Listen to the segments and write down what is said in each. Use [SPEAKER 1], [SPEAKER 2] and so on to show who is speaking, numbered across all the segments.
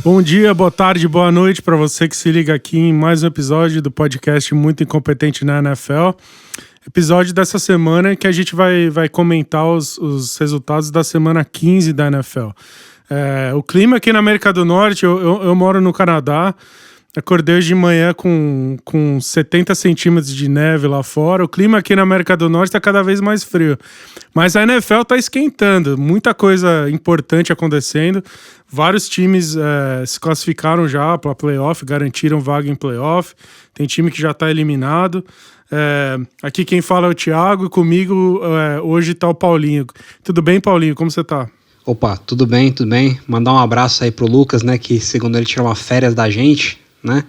[SPEAKER 1] Bom dia, boa tarde, boa noite para você que se liga aqui em mais um episódio do podcast Muito Incompetente na NFL. Episódio dessa semana que a gente vai comentar os resultados da semana 15 da NFL. O clima aqui na América do Norte, eu moro no Canadá, acordei hoje de manhã com 70 centímetros de neve lá fora. O clima aqui na América do Norte está cada vez mais frio. Mas a NFL está esquentando, muita coisa importante acontecendo. Vários times se classificaram já para playoff, garantiram vaga em playoff. Tem time que já está eliminado. Aqui quem fala é o Thiago e comigo hoje está o Paulinho. Tudo bem, Paulinho? Como você está?
[SPEAKER 2] Opa, tudo bem, tudo bem. Mandar um abraço aí pro Lucas, né, que segundo ele tirou uma férias da gente, né?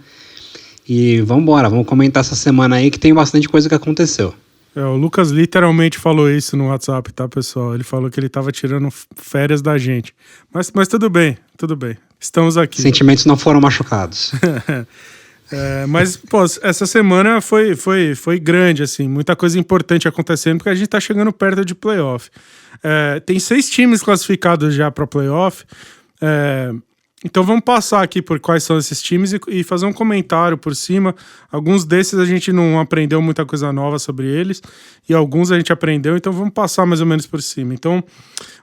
[SPEAKER 2] E vamos comentar essa semana aí que tem bastante coisa que aconteceu.
[SPEAKER 1] O Lucas literalmente falou isso no WhatsApp, tá, pessoal? Ele falou que ele tava tirando férias da gente. Mas tudo bem. Estamos aqui.
[SPEAKER 2] Sentimentos não foram machucados.
[SPEAKER 1] Mas, pô, essa semana foi grande, assim. Muita coisa importante acontecendo, porque a gente tá chegando perto de playoff. Tem 6 times classificados já para playoff. Então vamos passar aqui por quais são esses times e fazer um comentário por cima. Alguns desses a gente não aprendeu muita coisa nova sobre eles e alguns a gente aprendeu, então vamos passar mais ou menos por cima. Então,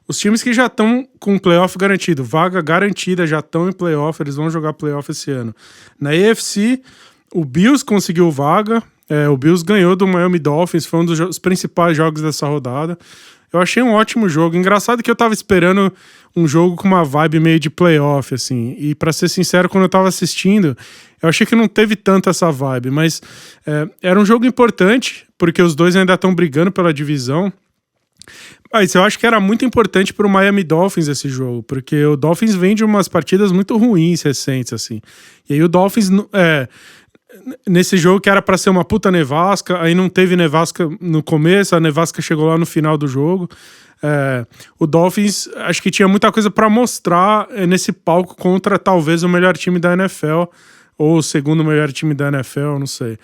[SPEAKER 1] os times que já estão com playoff garantido, vaga garantida, já estão em playoff, eles vão jogar playoff esse ano. Na AFC, o Bills conseguiu vaga, o Bills ganhou do Miami Dolphins, foi um dos principais jogos dessa rodada. Eu achei um ótimo jogo. Engraçado que eu tava esperando um jogo com uma vibe meio de playoff, assim. E pra ser sincero, quando eu tava assistindo, eu achei que não teve tanto essa vibe. Mas era um jogo importante, porque os dois ainda estão brigando pela divisão. Mas eu acho que era muito importante pro Miami Dolphins esse jogo, porque o Dolphins vem de umas partidas muito ruins recentes, assim. E aí o Dolphins... nesse jogo que era pra ser uma puta nevasca, aí não teve nevasca no começo, a nevasca chegou lá no final do jogo. O Dolphins acho que tinha muita coisa pra mostrar nesse palco contra talvez o melhor time da NFL, ou o segundo melhor time da NFL, não sei.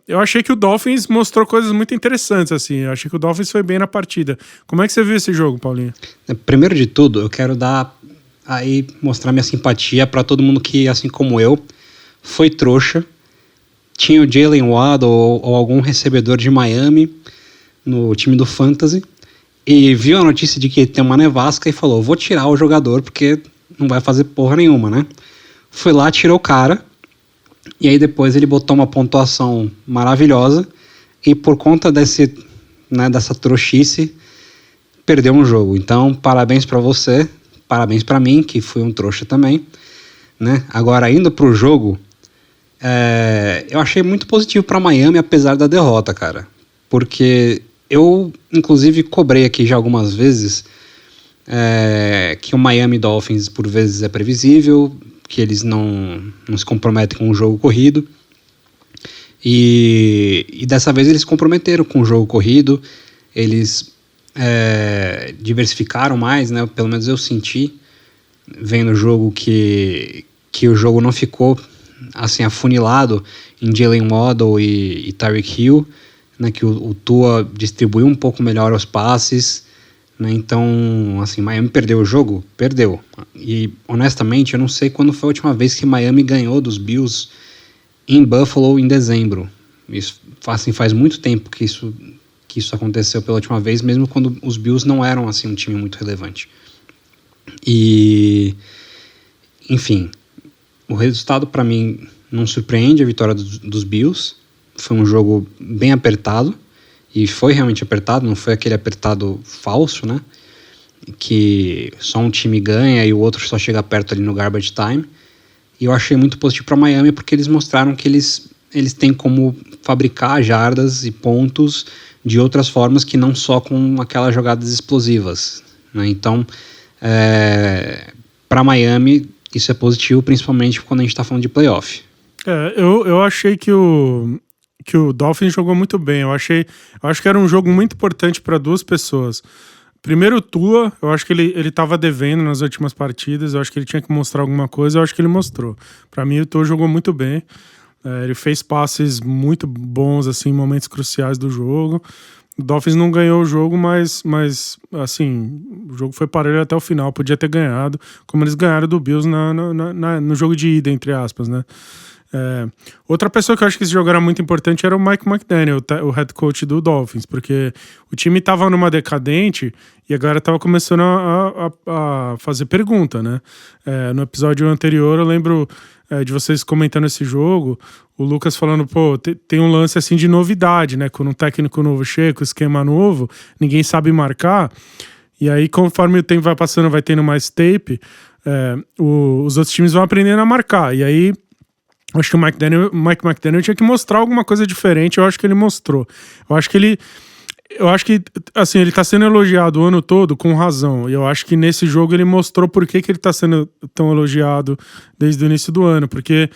[SPEAKER 1] Eu achei que o Dolphins mostrou coisas muito interessantes, assim. Eu achei que o Dolphins foi bem na partida. Como é que você viu esse jogo, Paulinho?
[SPEAKER 2] Primeiro de tudo, eu quero mostrar minha simpatia pra todo mundo que, assim como eu, foi trouxa. Tinha o Jalen Waddle ou algum recebedor de Miami no time do Fantasy e viu a notícia de que tem uma nevasca e falou, vou tirar o jogador porque não vai fazer porra nenhuma, né? Foi lá, tirou o cara e aí depois ele botou uma pontuação maravilhosa e por conta dessa trouxice perdeu um jogo. Então, parabéns pra você, parabéns pra mim, que fui um trouxa também, né? Agora, indo pro jogo... eu achei muito positivo para Miami, apesar da derrota, cara. Porque eu, inclusive, cobrei aqui já algumas vezes que o Miami Dolphins, por vezes, é previsível, que eles não se comprometem com o jogo corrido. E dessa vez eles se comprometeram com o jogo corrido, eles diversificaram mais, né? Pelo menos eu senti, vendo o jogo, que o jogo não ficou... assim, afunilado em Jalen Waddle e Tyreek Hill, né, que o Tua distribuiu um pouco melhor os passes, né, então, assim, Miami perdeu o jogo? Perdeu. E, honestamente, eu não sei quando foi a última vez que Miami ganhou dos Bills em Buffalo em dezembro. Isso, assim, faz muito tempo que isso aconteceu pela última vez, mesmo quando os Bills não eram, assim, um time muito relevante. E, enfim... O resultado, para mim, não surpreende, a vitória dos Bills. Foi um jogo bem apertado, e foi realmente apertado, não foi aquele apertado falso, né? Que só um time ganha e o outro só chega perto ali no garbage time. E eu achei muito positivo para Miami, porque eles mostraram que eles têm como fabricar jardas e pontos de outras formas que não só com aquelas jogadas explosivas, né? Então, para Miami... isso é positivo, principalmente quando a gente está falando de playoff.
[SPEAKER 1] Eu achei que o Dolphins jogou muito bem. Eu acho que era um jogo muito importante para duas pessoas. Primeiro, o Tua, eu acho que ele estava devendo nas últimas partidas. Eu acho que ele tinha que mostrar alguma coisa. Eu acho que ele mostrou. Para mim, o Tua jogou muito bem. Ele fez passes muito bons assim, em momentos cruciais do jogo. O Dolphins não ganhou o jogo, mas assim, o jogo foi parelho até o final, podia ter ganhado, como eles ganharam do Bills no jogo de ida, entre aspas, né? Outra pessoa que eu acho que esse jogo era muito importante era o Mike McDaniel, o head coach do Dolphins, porque o time tava numa decadente e a galera tava começando a fazer pergunta, né? No episódio anterior eu lembro de vocês comentando esse jogo, o Lucas falando, pô, tem um lance assim de novidade, né? Quando um técnico novo chega, com esquema novo, ninguém sabe marcar, e aí conforme o tempo vai passando, vai tendo mais tape, os outros times vão aprendendo a marcar, e aí eu acho que o Mike McDaniel tinha que mostrar alguma coisa diferente. Eu acho que ele mostrou. Eu acho que assim, ele tá sendo elogiado o ano todo com razão. E eu acho que nesse jogo ele mostrou por que ele tá sendo tão elogiado desde o início do ano. Porque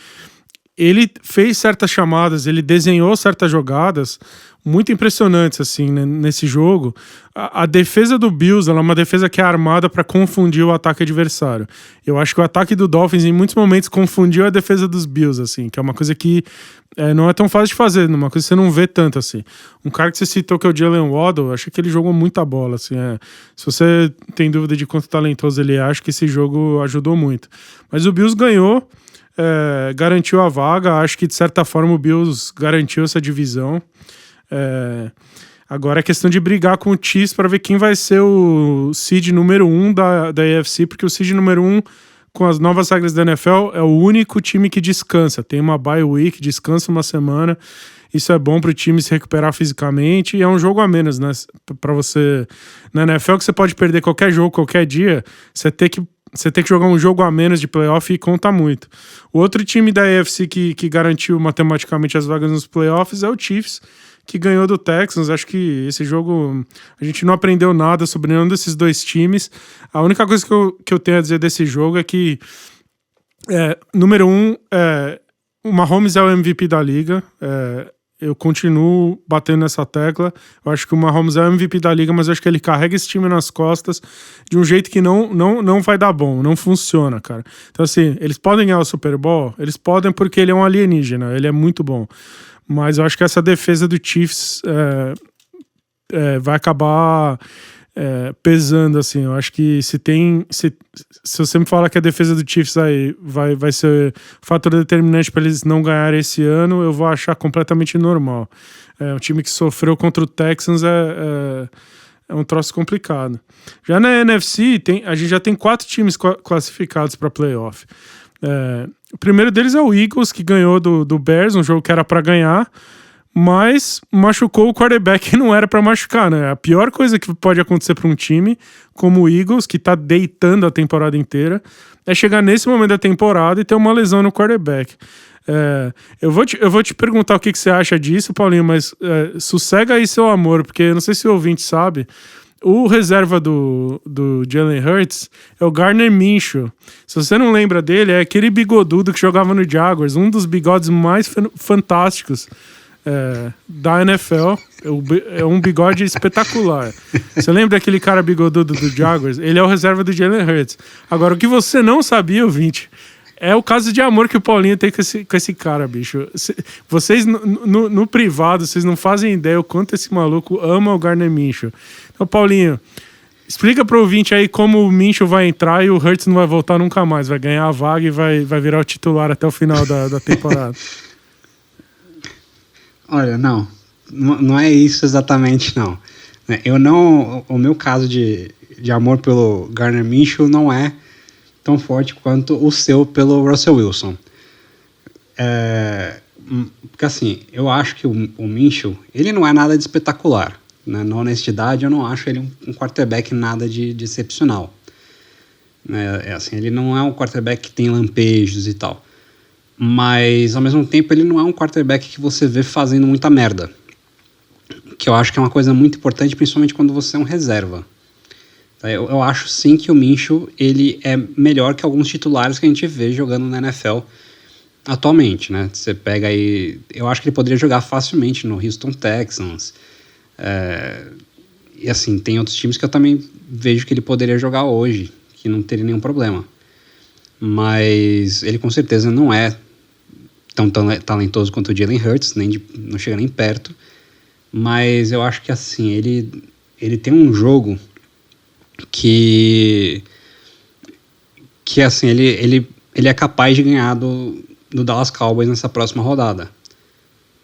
[SPEAKER 1] ele fez certas chamadas, ele desenhou certas jogadas muito impressionantes, assim, né, nesse jogo. A defesa do Bills, ela é uma defesa que é armada para confundir o ataque adversário. Eu acho que o ataque do Dolphins, em muitos momentos, confundiu a defesa dos Bills, assim, que é uma coisa que não é tão fácil de fazer, uma coisa que você não vê tanto, assim. Um cara que você citou, que é o Jalen Waddle, acho que ele jogou muita bola, assim. Se você tem dúvida de quanto talentoso ele é, acho que esse jogo ajudou muito. Mas o Bills ganhou, garantiu a vaga, acho que de certa forma o Bills garantiu essa divisão. Agora é questão de brigar com o Chiefs para ver quem vai ser o seed número 1 da AFC, porque o seed número 1, com as novas regras da NFL, é o único time que descansa. Tem uma bye week, descansa uma semana. Isso é bom para o time se recuperar fisicamente e é um jogo a menos, né? Para você, na NFL, que você pode perder qualquer jogo, qualquer dia, você tem que jogar um jogo a menos de playoff e conta muito. O outro time da AFC que garantiu matematicamente as vagas nos playoffs é o Chiefs, que ganhou do Texans. Acho que esse jogo a gente não aprendeu nada sobre nenhum desses dois times. A única coisa que eu tenho a dizer desse jogo é que, número 1, o Mahomes é o MVP da liga. Eu continuo batendo nessa tecla. Eu acho que o Mahomes é o MVP da liga, mas eu acho que ele carrega esse time nas costas de um jeito que não vai dar bom, não funciona, cara. Então, assim, eles podem ganhar o Super Bowl? Eles podem, porque ele é um alienígena, ele é muito bom. Mas eu acho que essa defesa do Chiefs vai acabar pesando, assim. Eu acho que se você me fala que a defesa do Chiefs aí vai ser fator determinante para eles não ganharem esse ano, eu vou achar completamente normal. Um time que sofreu contra o Texans é um troço complicado. Já na NFC, a gente já tem 4 times classificados para playoff. O primeiro deles é o Eagles, que ganhou do Bears, um jogo que era para ganhar, mas machucou o quarterback que não era para machucar, né? A pior coisa que pode acontecer para um time como o Eagles, que tá deitando a temporada inteira, é chegar nesse momento da temporada e ter uma lesão no quarterback. Eu vou te perguntar o que você acha disso, Paulinho, mas sossega aí seu amor, porque eu não sei se o ouvinte sabe, o reserva do Jalen Hurts é o Gardner Minshew. Se você não lembra dele, é aquele bigodudo que jogava no Jaguars, um dos bigodes mais fantásticos da NFL. É um bigode espetacular. Você lembra daquele cara bigodudo do Jaguars? Ele é o reserva do Jalen Hurts. Agora, o que você não sabia, ouvinte, é o caso de amor que o Paulinho tem com esse cara, bicho. Vocês, no privado, vocês não fazem ideia o quanto esse maluco ama o Gardner Minshew. Então, Paulinho, explica pro ouvinte aí como o Minshew vai entrar e o Hurts não vai voltar nunca mais. Vai ganhar a vaga e vai virar o titular até o final da temporada.
[SPEAKER 2] Olha, não é isso exatamente, não. O meu caso de amor pelo Gardner Minshew não é tão forte quanto o seu pelo Russell Wilson. Porque assim, eu acho que o Minshew, ele não é nada de espetacular, né? Na honestidade, eu não acho ele um quarterback nada de excepcional. Ele não é um quarterback que tem lampejos e tal. Mas, ao mesmo tempo, ele não é um quarterback que você vê fazendo muita merda. Que eu acho que é uma coisa muito importante, principalmente quando você é um reserva. Eu acho sim que o Minshew, ele é melhor que alguns titulares que a gente vê jogando na NFL atualmente, né? Você pega aí... Eu acho que ele poderia jogar facilmente no Houston Texans. E assim, tem outros times que eu também vejo que ele poderia jogar hoje, que não teria nenhum problema. Mas ele com certeza não é tão talentoso quanto o Jalen Hurts, não chega nem perto. mas eu acho que assim, ele tem um jogo que assim, ele é capaz de ganhar do Dallas Cowboys nessa próxima rodada.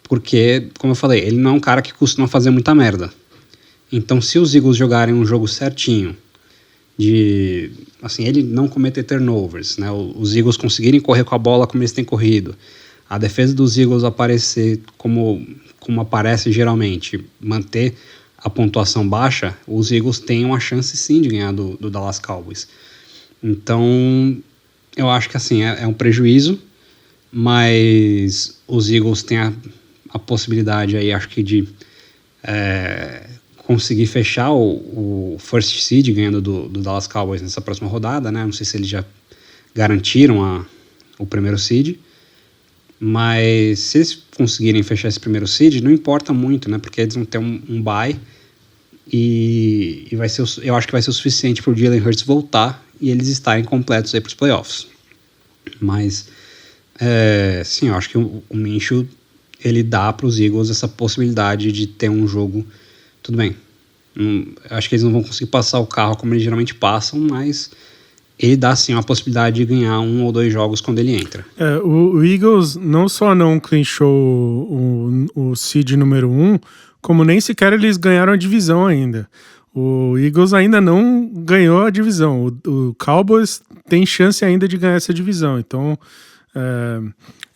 [SPEAKER 2] Porque, como eu falei, ele não é um cara que costuma fazer muita merda. Então, se os Eagles jogarem um jogo certinho, de assim, ele não cometer turnovers, né? Os Eagles conseguirem correr com a bola como eles têm corrido, a defesa dos Eagles aparecer como aparece geralmente, manter a pontuação baixa, os Eagles têm uma chance sim de ganhar do Dallas Cowboys. Então, eu acho que assim, é um prejuízo, mas os Eagles têm a possibilidade aí, acho que de conseguir fechar o first seed ganhando do Dallas Cowboys nessa próxima rodada, né? Não sei se eles já garantiram o primeiro seed, mas se eles conseguirem fechar esse primeiro seed, não importa muito, né? Porque eles vão ter um bye e vai ser, eu acho que vai ser o suficiente para o Jalen Hurts voltar e eles estarem completos aí para os playoffs. Mas sim, eu acho que o Minshew, ele dá para os Eagles essa possibilidade de ter um jogo. Tudo bem, acho que eles não vão conseguir passar o carro como eles geralmente passam, mas ele dá sim uma possibilidade de ganhar 1 ou 2 jogos quando ele entra.
[SPEAKER 1] O Eagles não só não clinchou o seed número 1, como nem sequer eles ganharam a divisão ainda. O Eagles ainda não ganhou a divisão. O Cowboys tem chance ainda de ganhar essa divisão. Então,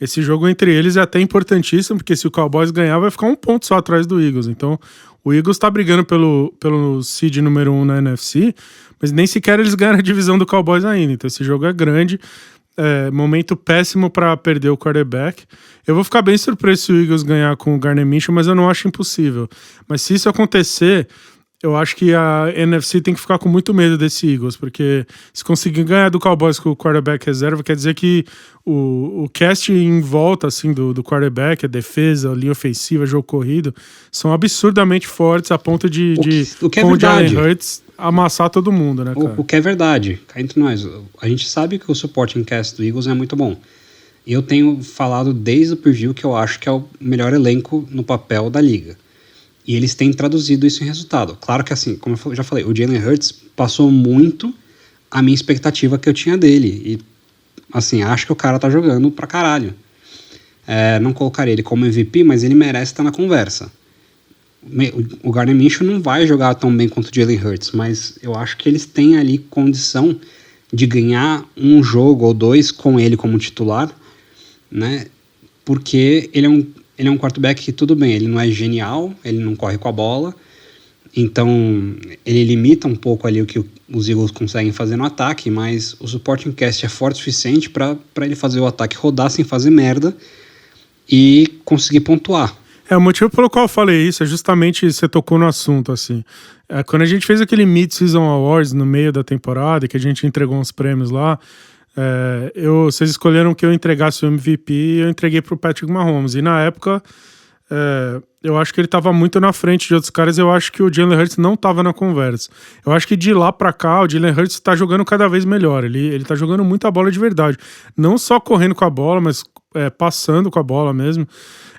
[SPEAKER 1] esse jogo entre eles é até importantíssimo, porque se o Cowboys ganhar, vai ficar 1 ponto só atrás do Eagles. Então, o Eagles está brigando pelo seed número 1 na NFC, mas nem sequer eles ganharam a divisão do Cowboys ainda. Então, esse jogo é grande. Momento péssimo para perder o quarterback. Eu vou ficar bem surpreso se o Eagles ganhar com o Gardner Minshew, mas eu não acho impossível. Mas se isso acontecer, eu acho que a NFC tem que ficar com muito medo desse Eagles, porque se conseguir ganhar do Cowboys com o quarterback reserva, quer dizer que o cast em volta assim, do quarterback, a defesa, a linha ofensiva, jogo corrido, são absurdamente fortes a ponto de
[SPEAKER 2] o que é
[SPEAKER 1] com
[SPEAKER 2] verdade.
[SPEAKER 1] o Jalen Hurts amassar todo mundo, né, cara?
[SPEAKER 2] O que é verdade, cá entre nós, a gente sabe que o supporting cast do Eagles é muito bom. Eu tenho falado desde o preview que eu acho que é o melhor elenco no papel da liga. E eles têm traduzido isso em resultado. Claro que assim, como eu já falei, o Jalen Hurts passou muito a minha expectativa que eu tinha dele. E assim, acho que o cara tá jogando pra caralho. Não colocaria ele como MVP, mas ele merece estar na conversa. O Gardner Minshew não vai jogar tão bem quanto o Jalen Hurts, mas eu acho que eles têm ali condição de ganhar 1 jogo ou 2 com ele como titular, né? Porque ele é um quarterback que, tudo bem, ele não é genial, ele não corre com a bola, então ele limita um pouco ali o que os Eagles conseguem fazer no ataque, mas o supporting cast é forte o suficiente para ele fazer o ataque rodar sem fazer merda e conseguir pontuar.
[SPEAKER 1] O motivo pelo qual eu falei isso é justamente, você tocou no assunto, assim. Quando a gente fez aquele Mid-Season Awards no meio da temporada, que a gente entregou uns prêmios lá, vocês escolheram que eu entregasse o MVP e eu entreguei pro Patrick Mahomes. E na época, eu acho que ele tava muito na frente de outros caras. Eu acho que o Jalen Hurts não tava na conversa. Eu acho que de lá pra cá, o Jalen Hurts tá jogando cada vez melhor. Ele tá jogando muita bola de verdade. Não só correndo com a bola, mas passando com a bola mesmo.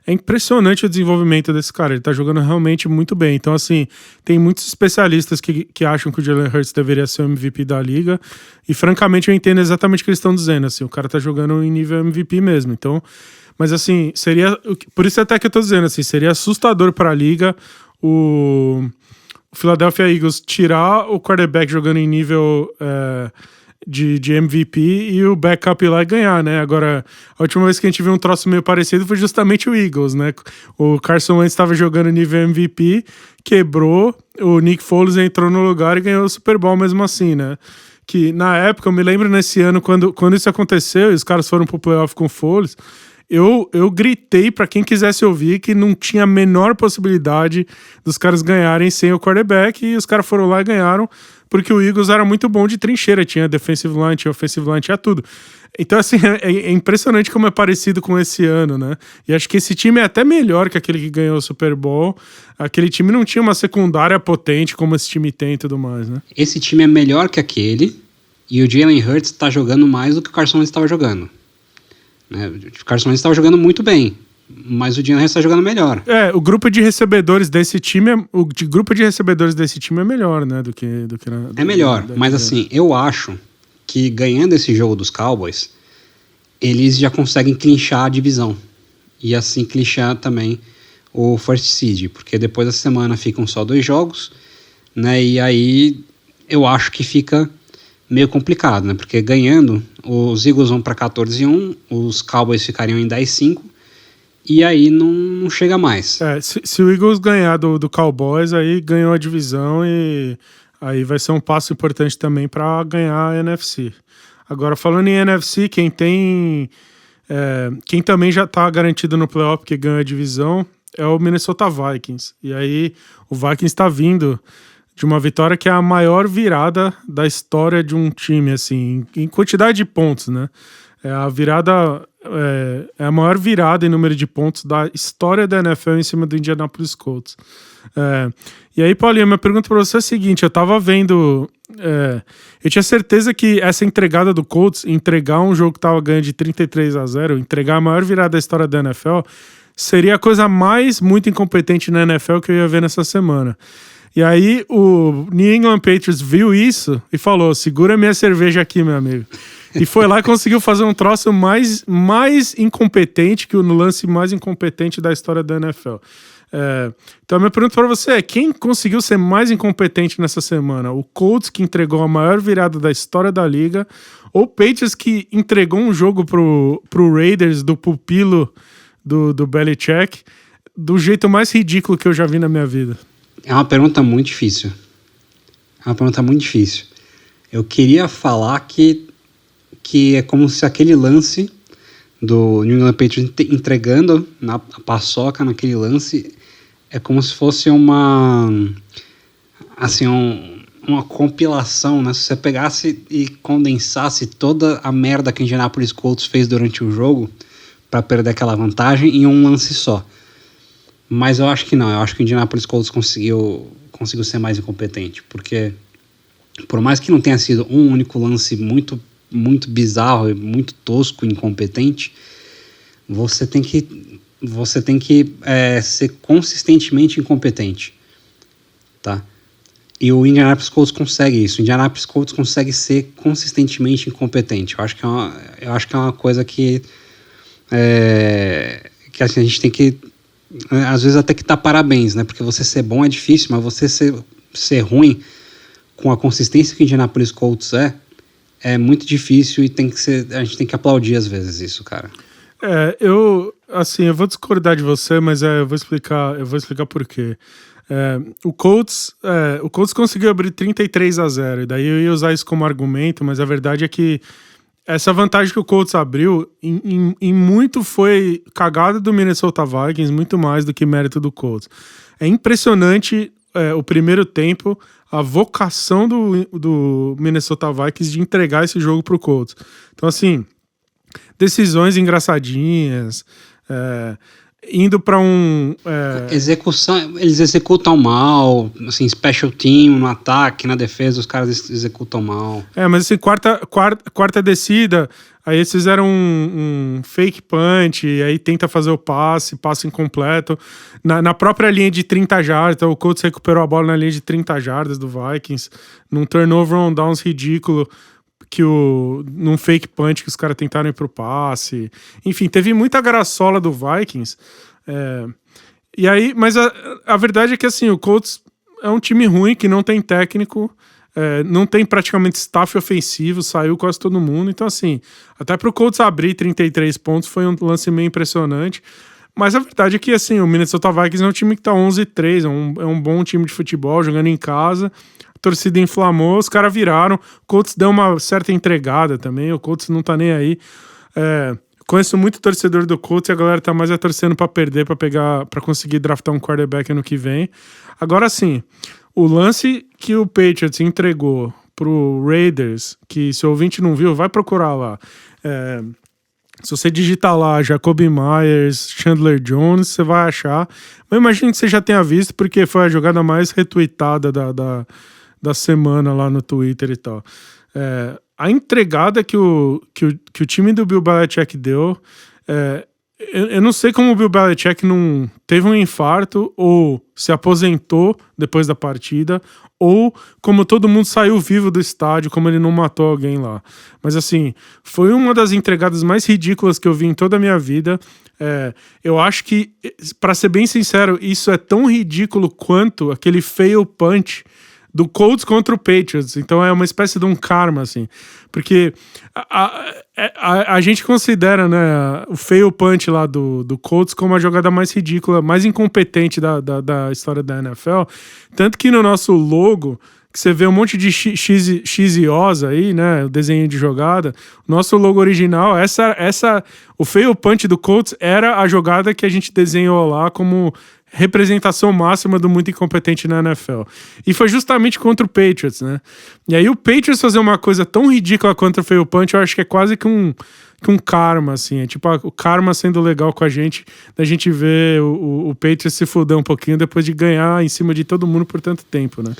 [SPEAKER 1] É impressionante o desenvolvimento desse cara. Ele tá jogando realmente muito bem. Então, assim, tem muitos especialistas que acham que o Jalen Hurts deveria ser o MVP da liga. E, francamente, eu entendo exatamente o que eles estão dizendo. Assim, o cara tá jogando em nível MVP mesmo. Então, mas, assim, seria... Por isso até que eu tô dizendo, assim, seria assustador pra liga o Philadelphia Eagles tirar o quarterback jogando em nível... De MVP e o backup lá e ganhar, né? Agora, a última vez que a gente viu um troço meio parecido foi justamente o Eagles, né? O Carson Wentz estava jogando nível MVP, quebrou, o Nick Foles entrou no lugar e ganhou o Super Bowl mesmo assim, né? Que na época, eu me lembro nesse ano, quando isso aconteceu e os caras foram pro playoff com o Foles, eu gritei pra quem quisesse ouvir que não tinha a menor possibilidade dos caras ganharem sem o quarterback, e os caras foram lá e ganharam, porque o Eagles era muito bom de trincheira, tinha defensive line, tinha offensive line, tinha tudo. Então, assim, é impressionante como é parecido com esse ano, né? E acho que esse time é até melhor que aquele que ganhou o Super Bowl. Aquele time não tinha uma secundária potente como esse time tem e tudo mais, né?
[SPEAKER 2] Esse time é melhor que aquele, e o Jalen Hurts está jogando mais do que o Carson Wentz estava jogando. O Carson Wentz estava jogando muito bem, mas o Jalen Hurts tá jogando melhor.
[SPEAKER 1] O grupo de recebedores desse time é melhor, né, do que
[SPEAKER 2] é melhor, mas assim, eu acho que ganhando esse jogo dos Cowboys, eles já conseguem clinchar a divisão e assim clinchar também o first seed, porque depois da semana ficam só 2 jogos, né, e aí eu acho que fica meio complicado, né, porque ganhando, os Eagles vão para 14-1, os Cowboys ficariam em 10-5, e aí não chega mais.
[SPEAKER 1] Se o Eagles ganhar do Cowboys, aí ganhou a divisão e aí vai ser um passo importante também para ganhar a NFC. Agora, falando em NFC, quem também já está garantido no playoff, porque ganhou a divisão, é o Minnesota Vikings. E aí o Vikings está vindo de uma vitória que é a maior virada da história de um time, assim, em quantidade de pontos, né? É a maior virada em número de pontos da história da NFL em cima do Indianapolis Colts. E aí, Paulinho, minha pergunta para você é a seguinte: eu tava vendo. Eu tinha certeza que essa entregada do Colts, entregar um jogo que tava ganhando de 33-0, entregar a maior virada da história da NFL, seria a coisa mais muito incompetente na NFL que eu ia ver nessa semana. E aí o New England Patriots viu isso e falou: segura minha cerveja aqui, meu amigo. E foi lá e conseguiu fazer um troço mais incompetente, que o lance mais incompetente da história da NFL. Então a minha pergunta para você é: quem conseguiu ser mais incompetente nessa semana? O Colts, que entregou a maior virada da história da liga, ou o Patriots, que entregou um jogo pro Raiders, do pupilo do Belichick, do jeito mais ridículo que eu já vi na minha vida?
[SPEAKER 2] É uma pergunta muito difícil. Eu queria falar que é como se aquele lance do New England Patriots entregando a paçoca naquele lance é como se fosse uma compilação, né? Se você pegasse e condensasse toda a merda que o Indianapolis Colts fez durante o jogo para perder aquela vantagem em um lance só. Mas eu acho que não, eu acho que o Indianapolis Colts conseguiu ser mais incompetente, porque por mais que não tenha sido um único lance muito, muito bizarro e muito tosco e incompetente, você tem que ser consistentemente incompetente, tá? E o Indianapolis Colts consegue isso. O Indianapolis Colts consegue ser consistentemente incompetente. Eu acho que é uma coisa que assim, a gente tem que às vezes até que dar parabéns, né? Porque você ser bom é difícil, mas você ser ruim com a consistência que o Indianapolis Colts é muito difícil e a gente tem que aplaudir às vezes isso, cara.
[SPEAKER 1] Eu vou discordar de você, mas eu vou explicar por quê. O Colts conseguiu abrir 33-0, e daí eu ia usar isso como argumento, mas a verdade é que essa vantagem que o Colts abriu, em muito foi cagada do Minnesota Vikings, muito mais do que mérito do Colts. É impressionante o primeiro tempo, a vocação do Minnesota Vikings de entregar esse jogo pro Colts. Então, assim, decisões engraçadinhas, indo para
[SPEAKER 2] execução, eles executam mal, assim, special team no ataque, na defesa, os caras executam mal.
[SPEAKER 1] Mas assim, quarta descida, aí eles fizeram um fake punch, e aí tenta fazer o passe incompleto, na própria linha de 30 jardas, então o Colts recuperou a bola na linha de 30 jardas do Vikings, num turnover on downs ridículo, num fake punch que os caras tentaram ir pro passe. Enfim, teve muita graçola do Vikings. E aí, mas a verdade é que assim, o Colts é um time ruim, que não tem técnico, não tem praticamente staff ofensivo, saiu quase todo mundo. Então assim, até pro Colts abrir 33 pontos foi um lance meio impressionante. Mas a verdade é que assim, o Minnesota Vikings é um time que tá 11-3, é um bom time de futebol, jogando em casa. A torcida inflamou, os caras viraram. O Colts deu uma certa entregada também. O Colts não tá nem aí. Conheço muito torcedor do Colts e a galera tá mais torcendo pra perder, pra conseguir draftar um quarterback ano que vem. Agora sim, o lance que o Patriots entregou pro Raiders, que se o ouvinte não viu, vai procurar lá. Se você digitar lá Jacoby Myers, Chandler Jones, você vai achar. Mas imagino que você já tenha visto, porque foi a jogada mais retweetada da semana lá no Twitter e tal. A entregada que o time do Bill Belichick deu, Eu não sei como o Bill Belichick não teve um infarto ou se aposentou depois da partida, ou como todo mundo saiu vivo do estádio, como ele não matou alguém lá. Mas assim, foi uma das entregadas mais ridículas que eu vi em toda a minha vida. Eu acho que, pra ser bem sincero, isso é tão ridículo quanto aquele fail punch do Colts contra o Patriots. Então é uma espécie de um karma, assim. Porque a gente considera, né, o fail punch lá do Colts como a jogada mais ridícula, mais incompetente da história da NFL. Tanto que no nosso logo, que você vê um monte de X e O's aí, né, o desenho de jogada, nosso logo original, o fail punch do Colts era a jogada que a gente desenhou lá como representação máxima do muito incompetente na NFL. E foi justamente contra o Patriots, né? E aí o Patriots fazer uma coisa tão ridícula contra o fail punch, eu acho que é quase que um karma, assim. É tipo o karma sendo legal com a gente, da gente ver o Patriots se fuder um pouquinho depois de ganhar em cima de todo mundo por tanto tempo, né?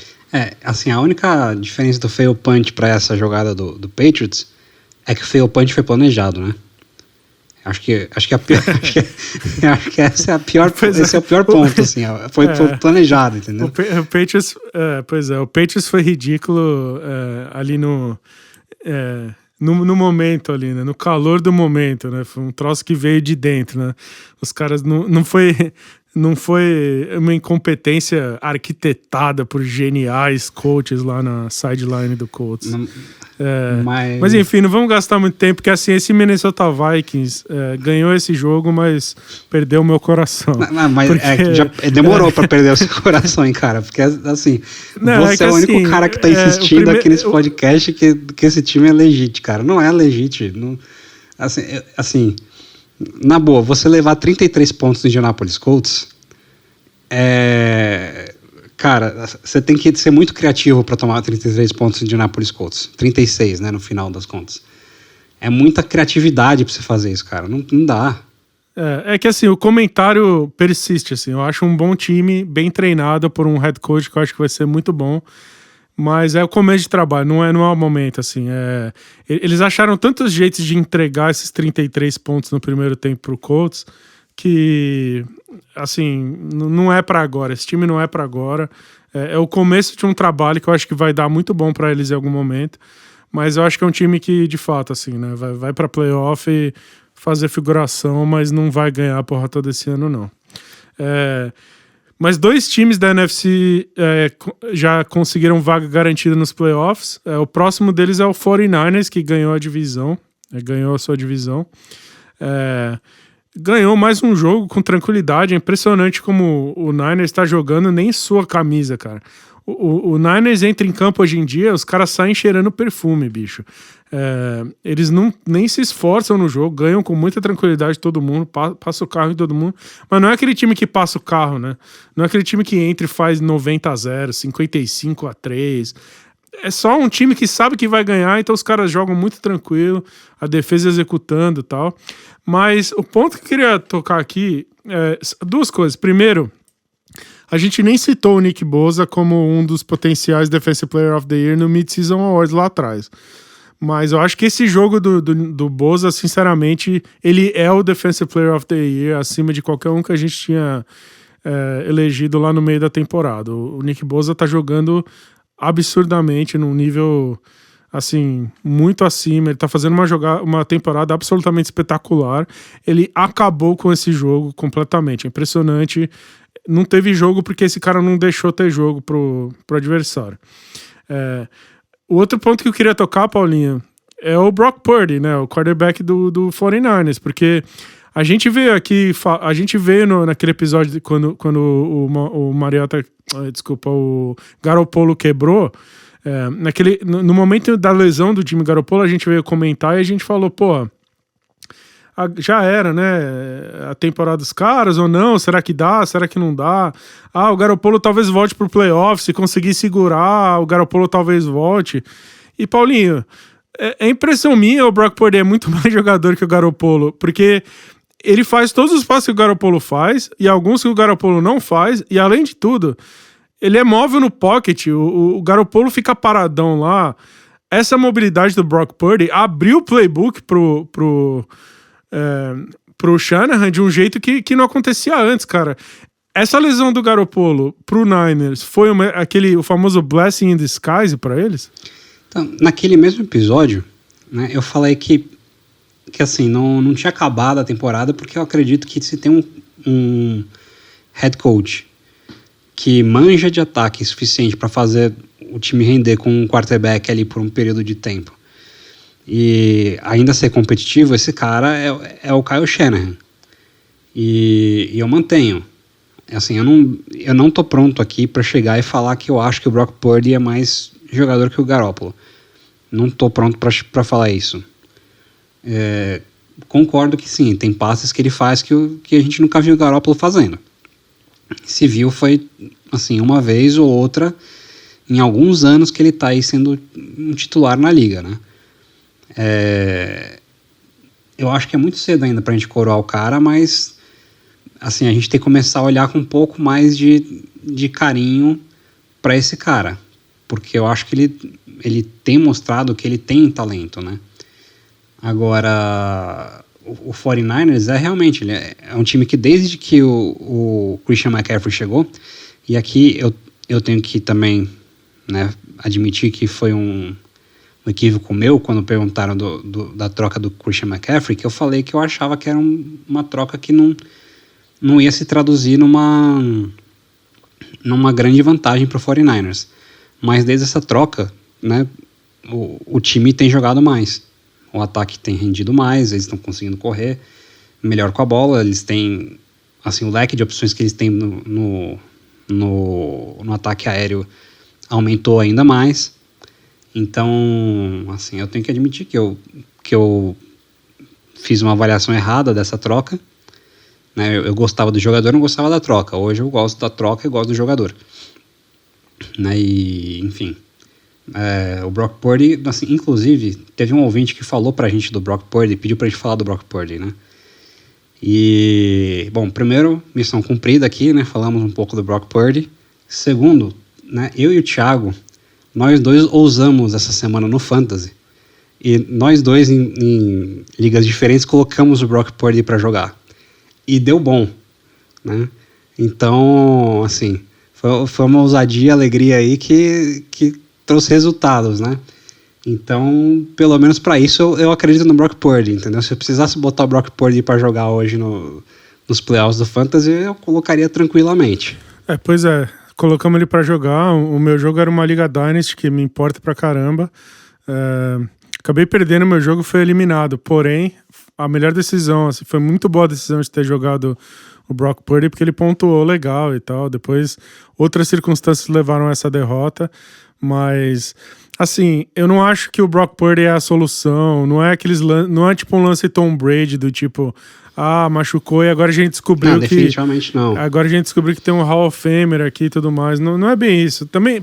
[SPEAKER 2] Assim, a única diferença do fail punch para essa jogada do Patriots é que o fail punch foi planejado, né? Acho que a pior, acho que esse é o pior ponto, assim, foi planejado, entendeu?
[SPEAKER 1] O Patriots, o Patriots foi ridículo ali no momento ali, né? No calor do momento, né? Foi um troço que veio de dentro, né? Os caras não foi uma incompetência arquitetada por geniais coaches lá na sideline do Colts. Mas enfim, não vamos gastar muito tempo, porque assim, esse Minnesota Vikings ganhou esse jogo, mas perdeu o meu coração.
[SPEAKER 2] Demorou pra perder o seu coração, hein, cara? Porque assim, você é o único cara que tá insistindo aqui nesse podcast que esse time é legítimo, cara. Não é legítimo. Assim, na boa, você levar 33 pontos do Indianapolis Colts, cara, você tem que ser muito criativo para tomar 33 pontos do Indianapolis Colts. 36, né, no final das contas. É muita criatividade para você fazer isso, cara. Não dá.
[SPEAKER 1] É que assim, o comentário persiste, assim. Eu acho um bom time, bem treinado por um head coach que eu acho que vai ser muito bom. Mas é o começo de trabalho, não é o momento, assim. Eles acharam tantos jeitos de entregar esses 33 pontos no primeiro tempo pro Colts que, assim, não é para agora. Esse time não é para agora. É o começo de um trabalho que eu acho que vai dar muito bom para eles em algum momento. Mas eu acho que é um time que, de fato, assim, né, vai para playoff e fazer figuração, mas não vai ganhar a porra toda esse ano, não. Mas 2 times da NFC já conseguiram vaga garantida nos playoffs. O próximo deles é o 49ers, que ganhou a divisão. Ganhou a sua divisão. Ganhou mais um jogo com tranquilidade. É impressionante como o Niners está jogando nem sua camisa, cara. O Niners entra em campo hoje em dia, os caras saem cheirando perfume, bicho. Eles nem se esforçam no jogo, ganham com muita tranquilidade todo mundo, passa o carro em todo mundo. Mas não é aquele time que passa o carro, né? Não é aquele time que entra e faz 90-0, 55-3. É só um time que sabe que vai ganhar, então os caras jogam muito tranquilo, a defesa executando e tal. Mas o ponto que eu queria tocar aqui é 2 coisas. Primeiro, a gente nem citou o Nick Bosa como um dos potenciais Defensive Player of the Year no Mid-Season Awards lá atrás. Mas eu acho que esse jogo do Bosa, sinceramente, ele é o Defensive Player of the Year acima de qualquer um que a gente tinha elegido lá no meio da temporada. O Nick Bosa tá jogando absurdamente num nível, assim, muito acima. Ele tá fazendo uma temporada absolutamente espetacular. Ele acabou com esse jogo completamente. É impressionante. Não teve jogo porque esse cara não deixou ter jogo pro adversário. O outro ponto que eu queria tocar, Paulinho, é o Brock Purdy, né? O quarterback do 49ers, porque a gente veio aqui, naquele episódio quando o Mariota, o Garoppolo quebrou, no momento da lesão do Jimmy Garoppolo, a gente veio comentar e a gente falou, pô, já era, né? A temporada dos caras ou não? Será que dá? Será que não dá? O Garoppolo talvez volte pro playoff, se conseguir segurar, o Garoppolo talvez volte. E, Paulinho, é impressão minha, o Brock Purdy é muito mais jogador que o Garoppolo, porque ele faz todos os passos que o Garoppolo faz e alguns que o Garoppolo não faz, e além de tudo, ele é móvel no pocket, o Garoppolo fica paradão lá. Essa mobilidade do Brock Purdy abriu o playbook pro pro Shanahan de um jeito que não acontecia antes, cara. Essa lesão do Garoppolo pro Niners foi o famoso blessing in disguise pra eles?
[SPEAKER 2] Então, naquele mesmo episódio, né, eu falei que assim, não tinha acabado a temporada, porque eu acredito que se tem um head coach que manja de ataque suficiente para fazer o time render com um quarterback ali por um período de tempo e ainda ser competitivo, esse cara é o Kyle Shanahan. E eu mantenho. Assim, eu não tô pronto aqui para chegar e falar que eu acho que o Brock Purdy é mais jogador que o Garoppolo. Não tô pronto para falar isso. Concordo que sim, tem passes que ele faz que a gente nunca viu o Garoppolo fazendo. Se viu foi assim, uma vez ou outra em alguns anos que ele tá aí sendo um titular na liga, né? Eu acho que é muito cedo ainda pra gente coroar o cara, mas assim, a gente tem que começar a olhar com um pouco mais de carinho para esse cara, porque eu acho que ele tem mostrado que ele tem talento, né? Agora, o 49ers realmente, ele é um time que desde que o Christian McCaffrey chegou, e aqui eu tenho que também, né, admitir que foi um equívoco meu quando perguntaram da troca do Christian McCaffrey, que eu falei que eu achava que era uma troca que não ia se traduzir numa grande vantagem para o 49ers. Mas desde essa troca, né, o time tem jogado mais. O ataque tem rendido mais, eles estão conseguindo correr melhor com a bola, eles têm, assim, o leque de opções que eles têm no ataque aéreo aumentou ainda mais. Então, assim, eu tenho que admitir que eu fiz uma avaliação errada dessa troca. Né? Eu gostava do jogador, não gostava da troca. Hoje eu gosto da troca e gosto do jogador. Né? E, enfim, o Brock Purdy, assim, inclusive, teve um ouvinte que falou pra gente do Brock Purdy, pediu pra gente falar do Brock Purdy, né? E, bom, primeiro, missão cumprida aqui, né? Falamos um pouco do Brock Purdy. Segundo, né, eu e o Thiago, nós dois ousamos essa semana no Fantasy. E nós dois, em ligas diferentes, colocamos o Brock Purdy pra jogar. E deu bom, né? Então, assim, foi uma ousadia e alegria aí que trouxe resultados, né? Então, pelo menos para isso, eu acredito no Brock Purdy, entendeu? Se eu precisasse botar o Brock Purdy para jogar hoje nos playoffs do Fantasy, eu colocaria tranquilamente.
[SPEAKER 1] Pois é, colocamos ele para jogar. O meu jogo era uma Liga Dynasty, que me importa pra caramba. Acabei perdendo, meu jogo foi eliminado, porém, a melhor decisão, assim, foi muito boa a decisão de ter jogado o Brock Purdy, porque ele pontuou legal e tal. Depois, outras circunstâncias levaram a essa derrota, mas, assim, eu não acho que o Brock Purdy é a solução. Não é não é tipo um lance Tom Brady do tipo, machucou e agora a gente descobriu que...
[SPEAKER 2] definitivamente não.
[SPEAKER 1] Agora a gente descobriu que tem um Hall of Famer aqui e tudo mais. Não é bem isso. Também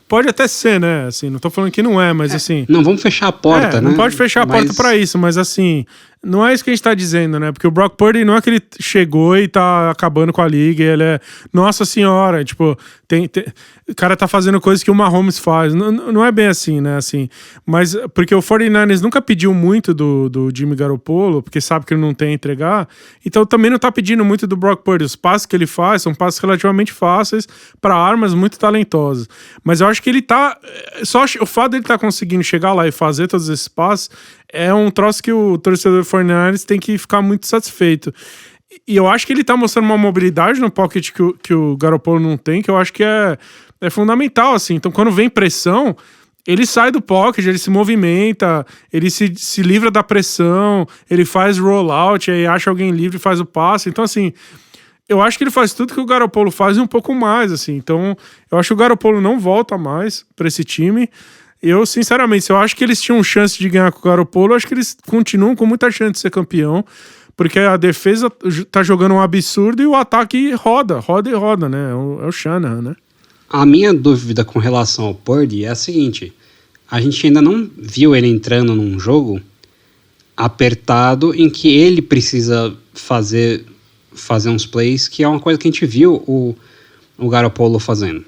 [SPEAKER 1] pode até ser, né? Assim, não tô falando que não é, mas assim...
[SPEAKER 2] Não, vamos fechar a porta, né?
[SPEAKER 1] Não pode fechar a porta pra isso, mas assim... Não é isso que a gente tá dizendo, né? Porque o Brock Purdy não é que ele chegou e tá acabando com a liga e ele é... Nossa senhora, tipo... O cara tá fazendo coisas que o Mahomes faz. Não é bem assim, né? Assim, mas porque o 49ers nunca pediu muito do Jimmy Garoppolo, porque sabe que ele não tem a entregar. Então também não tá pedindo muito do Brock Purdy. Os passes que ele faz são passes relativamente fáceis para armas muito talentosas. Mas eu acho que ele tá... Só o fato dele tá conseguindo chegar lá e fazer todos esses passes é um troço que o torcedor 49ers tem que ficar muito satisfeito. E eu acho que ele tá mostrando uma mobilidade no pocket que o Garoppolo não tem, que eu acho que é fundamental, assim. Então, quando vem pressão, ele sai do pocket, ele se movimenta, ele se livra da pressão, ele faz rollout, aí acha alguém livre e faz o passe. Então, assim, eu acho que ele faz tudo que o Garoppolo faz e um pouco mais, assim. Então, eu acho que o Garoppolo não volta mais pra esse time. Eu, sinceramente, se eu acho que eles tinham chance de ganhar com o Garoppolo, eu acho que eles continuam com muita chance de ser campeão, porque a defesa tá jogando um absurdo e o ataque roda, né? É o Shanahan, né?
[SPEAKER 2] A minha dúvida com relação ao Purdy é a seguinte: a gente ainda não viu ele entrando num jogo apertado em que ele precisa fazer uns plays, que é uma coisa que a gente viu o Garoppolo fazendo.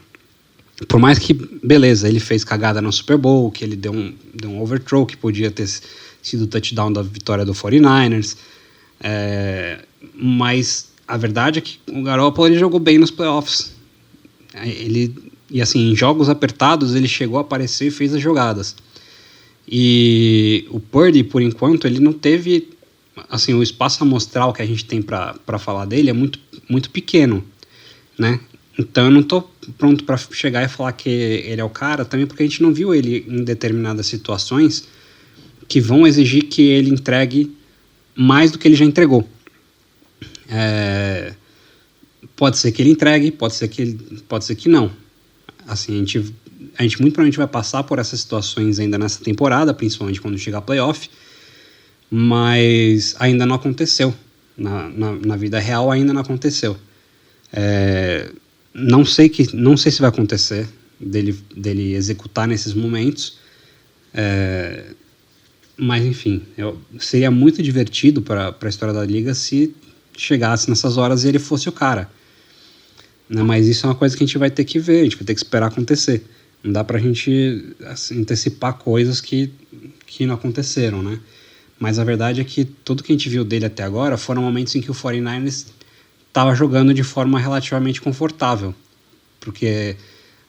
[SPEAKER 2] Por mais que, beleza, ele fez cagada no Super Bowl, que ele deu um overthrow que podia ter sido o touchdown da vitória do 49ers, Mas a verdade é que o Garoppolo ele jogou bem nos playoffs. E assim, em jogos apertados ele chegou a aparecer e fez as jogadas. E o Purdy, por enquanto, ele não teve... Assim, o espaço amostral que a gente tem para falar dele é muito, muito pequeno, né? Então eu não tô pronto para chegar e falar que ele é o cara, também porque a gente não viu ele em determinadas situações que vão exigir que ele entregue mais do que ele já entregou. Pode ser que ele entregue, pode ser que não. Assim, a gente muito provavelmente vai passar por essas situações ainda nessa temporada, principalmente quando chegar a playoff, mas ainda não aconteceu. Na vida real ainda não aconteceu. Não sei se vai acontecer dele executar nesses momentos, mas enfim, seria muito divertido para a história da liga se chegasse nessas horas e ele fosse o cara, né? Mas isso é uma coisa que a gente vai ter que ver, a gente vai ter que esperar acontecer. Não dá pra gente assim, antecipar coisas que não aconteceram, né? Mas a verdade é que tudo que a gente viu dele até agora foram momentos em que o 49ers estava jogando de forma relativamente confortável, porque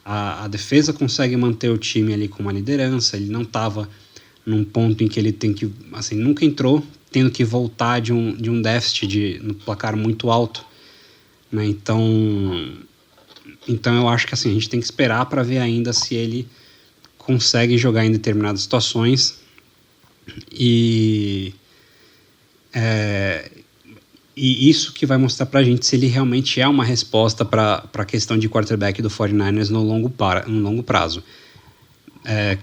[SPEAKER 2] a defesa consegue manter o time ali com uma liderança, ele não estava num ponto em que ele tem que, assim, nunca entrou tendo que voltar de um déficit no placar muito alto, né? Então eu acho que assim, a gente tem que esperar para ver ainda se ele consegue jogar em determinadas situações e isso que vai mostrar pra gente se ele realmente é uma resposta para a questão de quarterback do 49ers no longo prazo.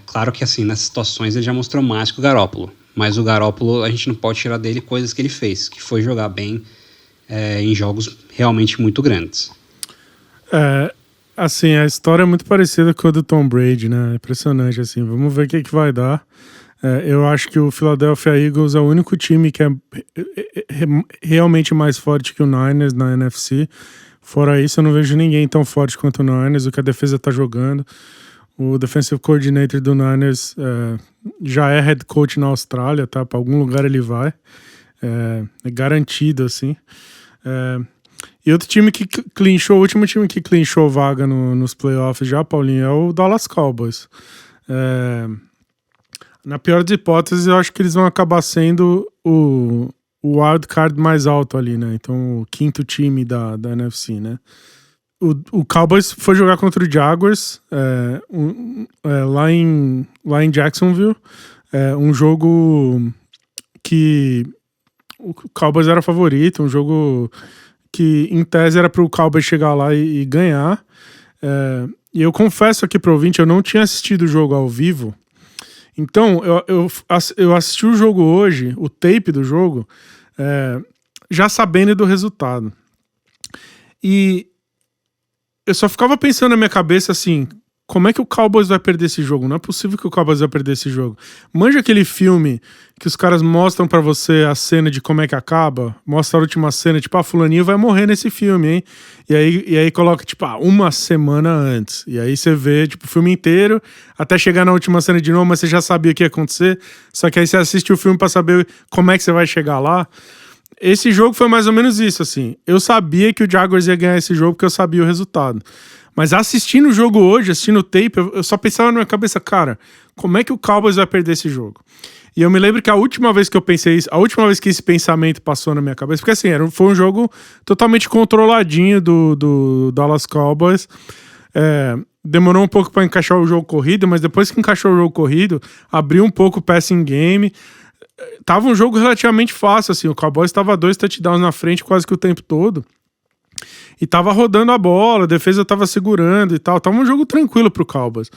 [SPEAKER 2] Claro que assim, nessas situações ele já mostrou mais que o Garoppolo, mas o Garoppolo a gente não pode tirar dele coisas que ele fez, que foi jogar bem em jogos realmente muito grandes.
[SPEAKER 1] Assim, a história é muito parecida com a do Tom Brady, né? Impressionante, assim. Vamos ver o que vai dar. Eu acho que o Philadelphia Eagles é o único time que é realmente mais forte que o Niners na NFC. Fora isso, eu não vejo ninguém tão forte quanto o Niners, o que a defesa tá jogando. O defensive coordinator do Niners já é head coach na Austrália, tá? Para algum lugar ele vai. É garantido, assim. E outro time que clinchou, o último time que clinchou vaga nos playoffs já, Paulinho, é o Dallas Cowboys. Na pior das hipóteses, eu acho que eles vão acabar sendo o wild card mais alto ali, né? Então, o quinto time da NFC, né? O Cowboys foi jogar contra o Jaguars lá em Jacksonville. Um jogo que o Cowboys era favorito, um jogo que em tese era para o Cowboys chegar lá e ganhar. E eu confesso aqui pro ouvinte, eu não tinha assistido o jogo ao vivo. Então, eu assisti o jogo hoje, o tape do jogo, já sabendo do resultado. E eu só ficava pensando na minha cabeça assim, como é que o Cowboys vai perder esse jogo? Não é possível que o Cowboys vai perder esse jogo. Manja aquele filme que os caras mostram pra você a cena de como é que acaba? Mostra a última cena, tipo, fulaninho vai morrer nesse filme, hein? E aí coloca, tipo, uma semana antes. E aí você vê, tipo, o filme inteiro, até chegar na última cena de novo, mas você já sabia o que ia acontecer. Só que aí você assiste o filme pra saber como é que você vai chegar lá. Esse jogo foi mais ou menos isso, assim. Eu sabia que o Jaguars ia ganhar esse jogo porque eu sabia o resultado. Mas assistindo o jogo hoje, assistindo o tape, eu só pensava na minha cabeça, cara, como é que o Cowboys vai perder esse jogo? E eu me lembro que a última vez que eu pensei isso, a última vez que esse pensamento passou na minha cabeça, porque assim, foi um jogo totalmente controladinho do Dallas Cowboys. Demorou um pouco para encaixar o jogo corrido, mas depois que encaixou o jogo corrido, abriu um pouco o passing game. Tava um jogo relativamente fácil, assim, o Cowboys estava 2 touchdowns na frente quase que o tempo todo. E tava rodando a bola, a defesa tava segurando e tal. Tava um jogo tranquilo pro Cowboys.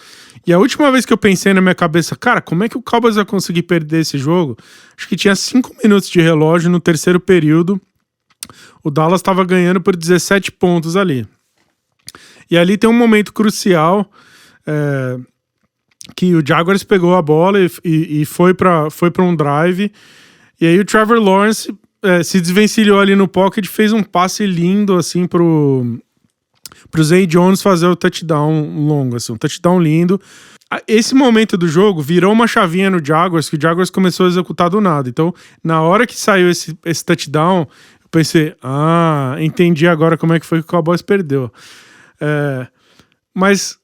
[SPEAKER 1] E a última vez que eu pensei na minha cabeça, cara, como é que o Cowboys vai conseguir perder esse jogo? Acho que tinha 5 minutos de relógio no terceiro período. O Dallas tava ganhando por 17 pontos ali. E ali tem um momento crucial que o Jaguars pegou a bola e foi pra um drive. E aí o Trevor Lawrence se desvencilhou ali no pocket, fez um passe lindo assim pro Zay Jones fazer o touchdown longo, assim, um touchdown lindo. esse momento do jogo virou uma chavinha no Jaguars, que o Jaguars começou a executar do nada. Então, na hora que saiu esse touchdown, eu pensei, entendi agora como é que foi que o Cowboys perdeu. Mas,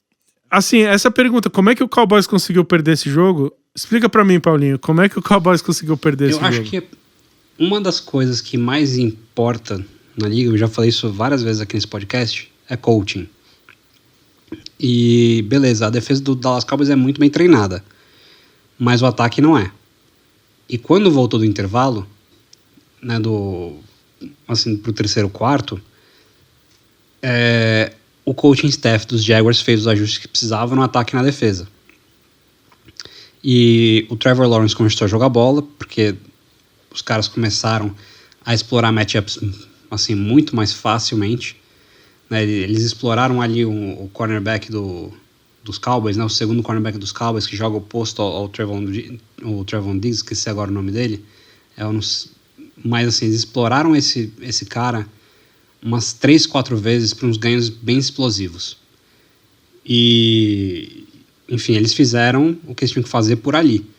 [SPEAKER 1] assim, essa pergunta, como é que o Cowboys conseguiu perder esse jogo? Explica pra mim, Paulinho, como é que o Cowboys conseguiu perder esse jogo?
[SPEAKER 2] Eu acho que uma das coisas que mais importa na liga, eu já falei isso várias vezes aqui nesse podcast, é coaching. E beleza, a defesa do Dallas Cowboys é muito bem treinada, mas o ataque não é. E quando voltou do intervalo, né, pro terceiro quarto, o coaching staff dos Jaguars fez os ajustes que precisavam no ataque e na defesa. E o Trevor Lawrence começou a jogar bola, porque os caras começaram a explorar matchups assim, muito mais facilmente. Né? Eles exploraram ali o cornerback dos Cowboys, né? O segundo cornerback dos Cowboys, que joga oposto ao Trevon Diggs, esqueci agora o nome dele. Mas assim, eles exploraram esse cara umas 3-4 vezes para uns ganhos bem explosivos. E, enfim, eles fizeram o que eles tinham que fazer por ali.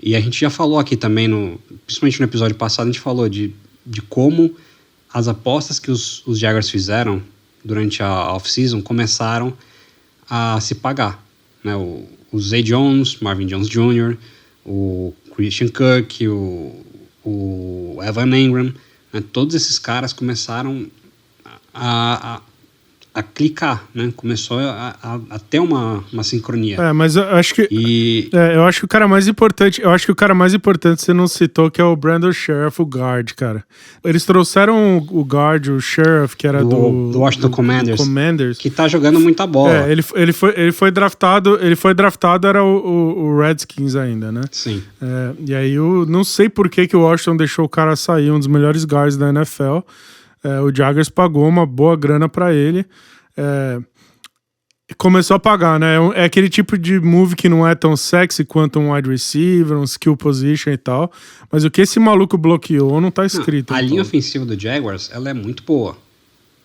[SPEAKER 2] E a gente já falou aqui também, principalmente no episódio passado, a gente falou de como as apostas que os Jaguars fizeram durante a off-season começaram a se pagar. Né? O Zay Jones, Marvin Jones Jr., o Christian Kirk, o Evan Engram, né? Todos esses caras começaram a clicar, né? Começou a ter uma sincronia.
[SPEAKER 1] Mas eu acho que eu acho que o cara mais importante, você não citou, que é o Brandon Sheriff, o guard, cara. Eles trouxeram o guard, o Sheriff, que era do
[SPEAKER 2] Washington Commanders, que tá jogando muita bola.
[SPEAKER 1] Ele foi draftado, era o Redskins ainda, né?
[SPEAKER 2] Sim.
[SPEAKER 1] E aí eu não sei por que o Washington deixou o cara sair, um dos melhores guards da NFL. O Jaguars pagou uma boa grana pra ele. Começou a pagar, né? É aquele tipo de move que não é tão sexy quanto um wide receiver, um skill position e tal. Mas o que esse maluco bloqueou não tá escrito.
[SPEAKER 2] A linha ofensiva do Jaguars, ela é muito boa.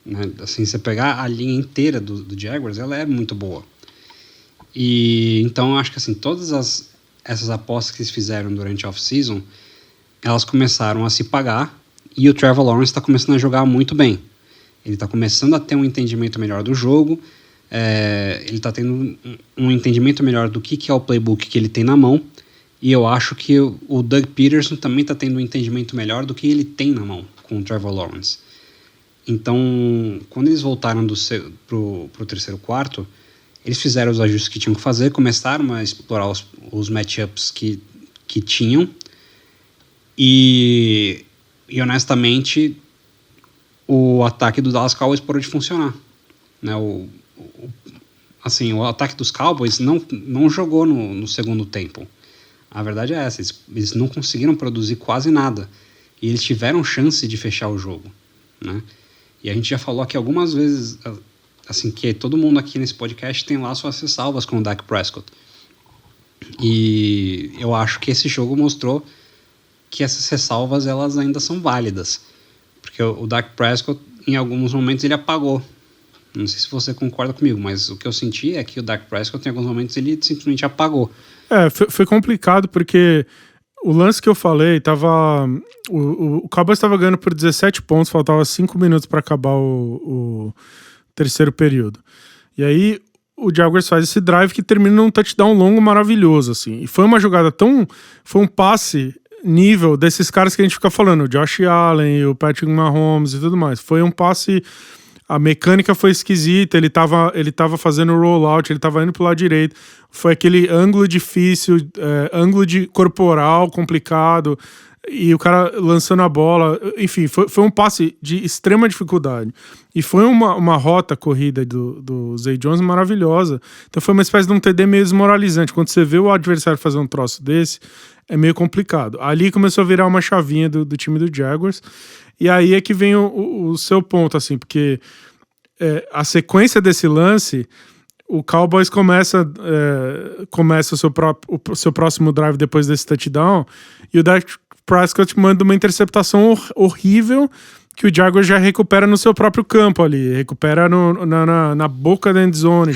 [SPEAKER 2] Né? Assim, você pegar a linha inteira do Jaguars, ela é muito boa. E então eu acho que assim, todas essas apostas que eles fizeram durante a off-season, elas começaram a se pagar. E o Trevor Lawrence está começando a jogar muito bem. Ele está começando a ter um entendimento melhor do jogo. Ele está tendo um entendimento melhor do que é o playbook que ele tem na mão. E eu acho que o Doug Peterson também está tendo um entendimento melhor do que ele tem na mão com o Trevor Lawrence. Então, quando eles voltaram pro terceiro quarto, eles fizeram os ajustes que tinham que fazer, começaram a explorar os matchups que tinham. E honestamente, o ataque do Dallas Cowboys parou de funcionar. Né? O ataque dos Cowboys não jogou no segundo tempo. A verdade é essa, eles não conseguiram produzir quase nada. E eles tiveram chance de fechar o jogo. Né? E a gente já falou aqui algumas vezes, assim, que todo mundo aqui nesse podcast tem lá suas ressalvas com o Dak Prescott. E eu acho que esse jogo mostrou que essas ressalvas, elas ainda são válidas. Porque o Dak Prescott, em alguns momentos, ele apagou. Não sei se você concorda comigo, mas o que eu senti é que o Dak Prescott, em alguns momentos, ele simplesmente apagou.
[SPEAKER 1] Foi complicado, porque o lance que eu falei, o Cowboys estava ganhando por 17 pontos, faltava 5 minutos para acabar o terceiro período. E aí o Jaguars faz esse drive que termina num touchdown longo maravilhoso, assim. E foi uma jogada foi um passe nível desses caras que a gente fica falando, o Josh Allen, o Patrick Mahomes e tudo mais. Foi um passe, a mecânica foi esquisita, ele tava fazendo rollout, ele tava indo pro lado direito, foi aquele ângulo difícil, ângulo de corporal complicado, e o cara lançando a bola, enfim, foi um passe de extrema dificuldade. E foi uma rota corrida do Zay Jones maravilhosa. Então foi uma espécie de um TD meio desmoralizante. Quando você vê o adversário fazer um troço desse, é meio complicado. Ali começou a virar uma chavinha do time do Jaguars. E aí é que vem o seu ponto, assim, porque a sequência desse lance, o Cowboys começa o seu próximo drive depois desse touchdown, e o Dak Prescott manda uma interceptação horrível que o Jaguars já recupera no seu próprio campo ali, recupera na boca da endzone.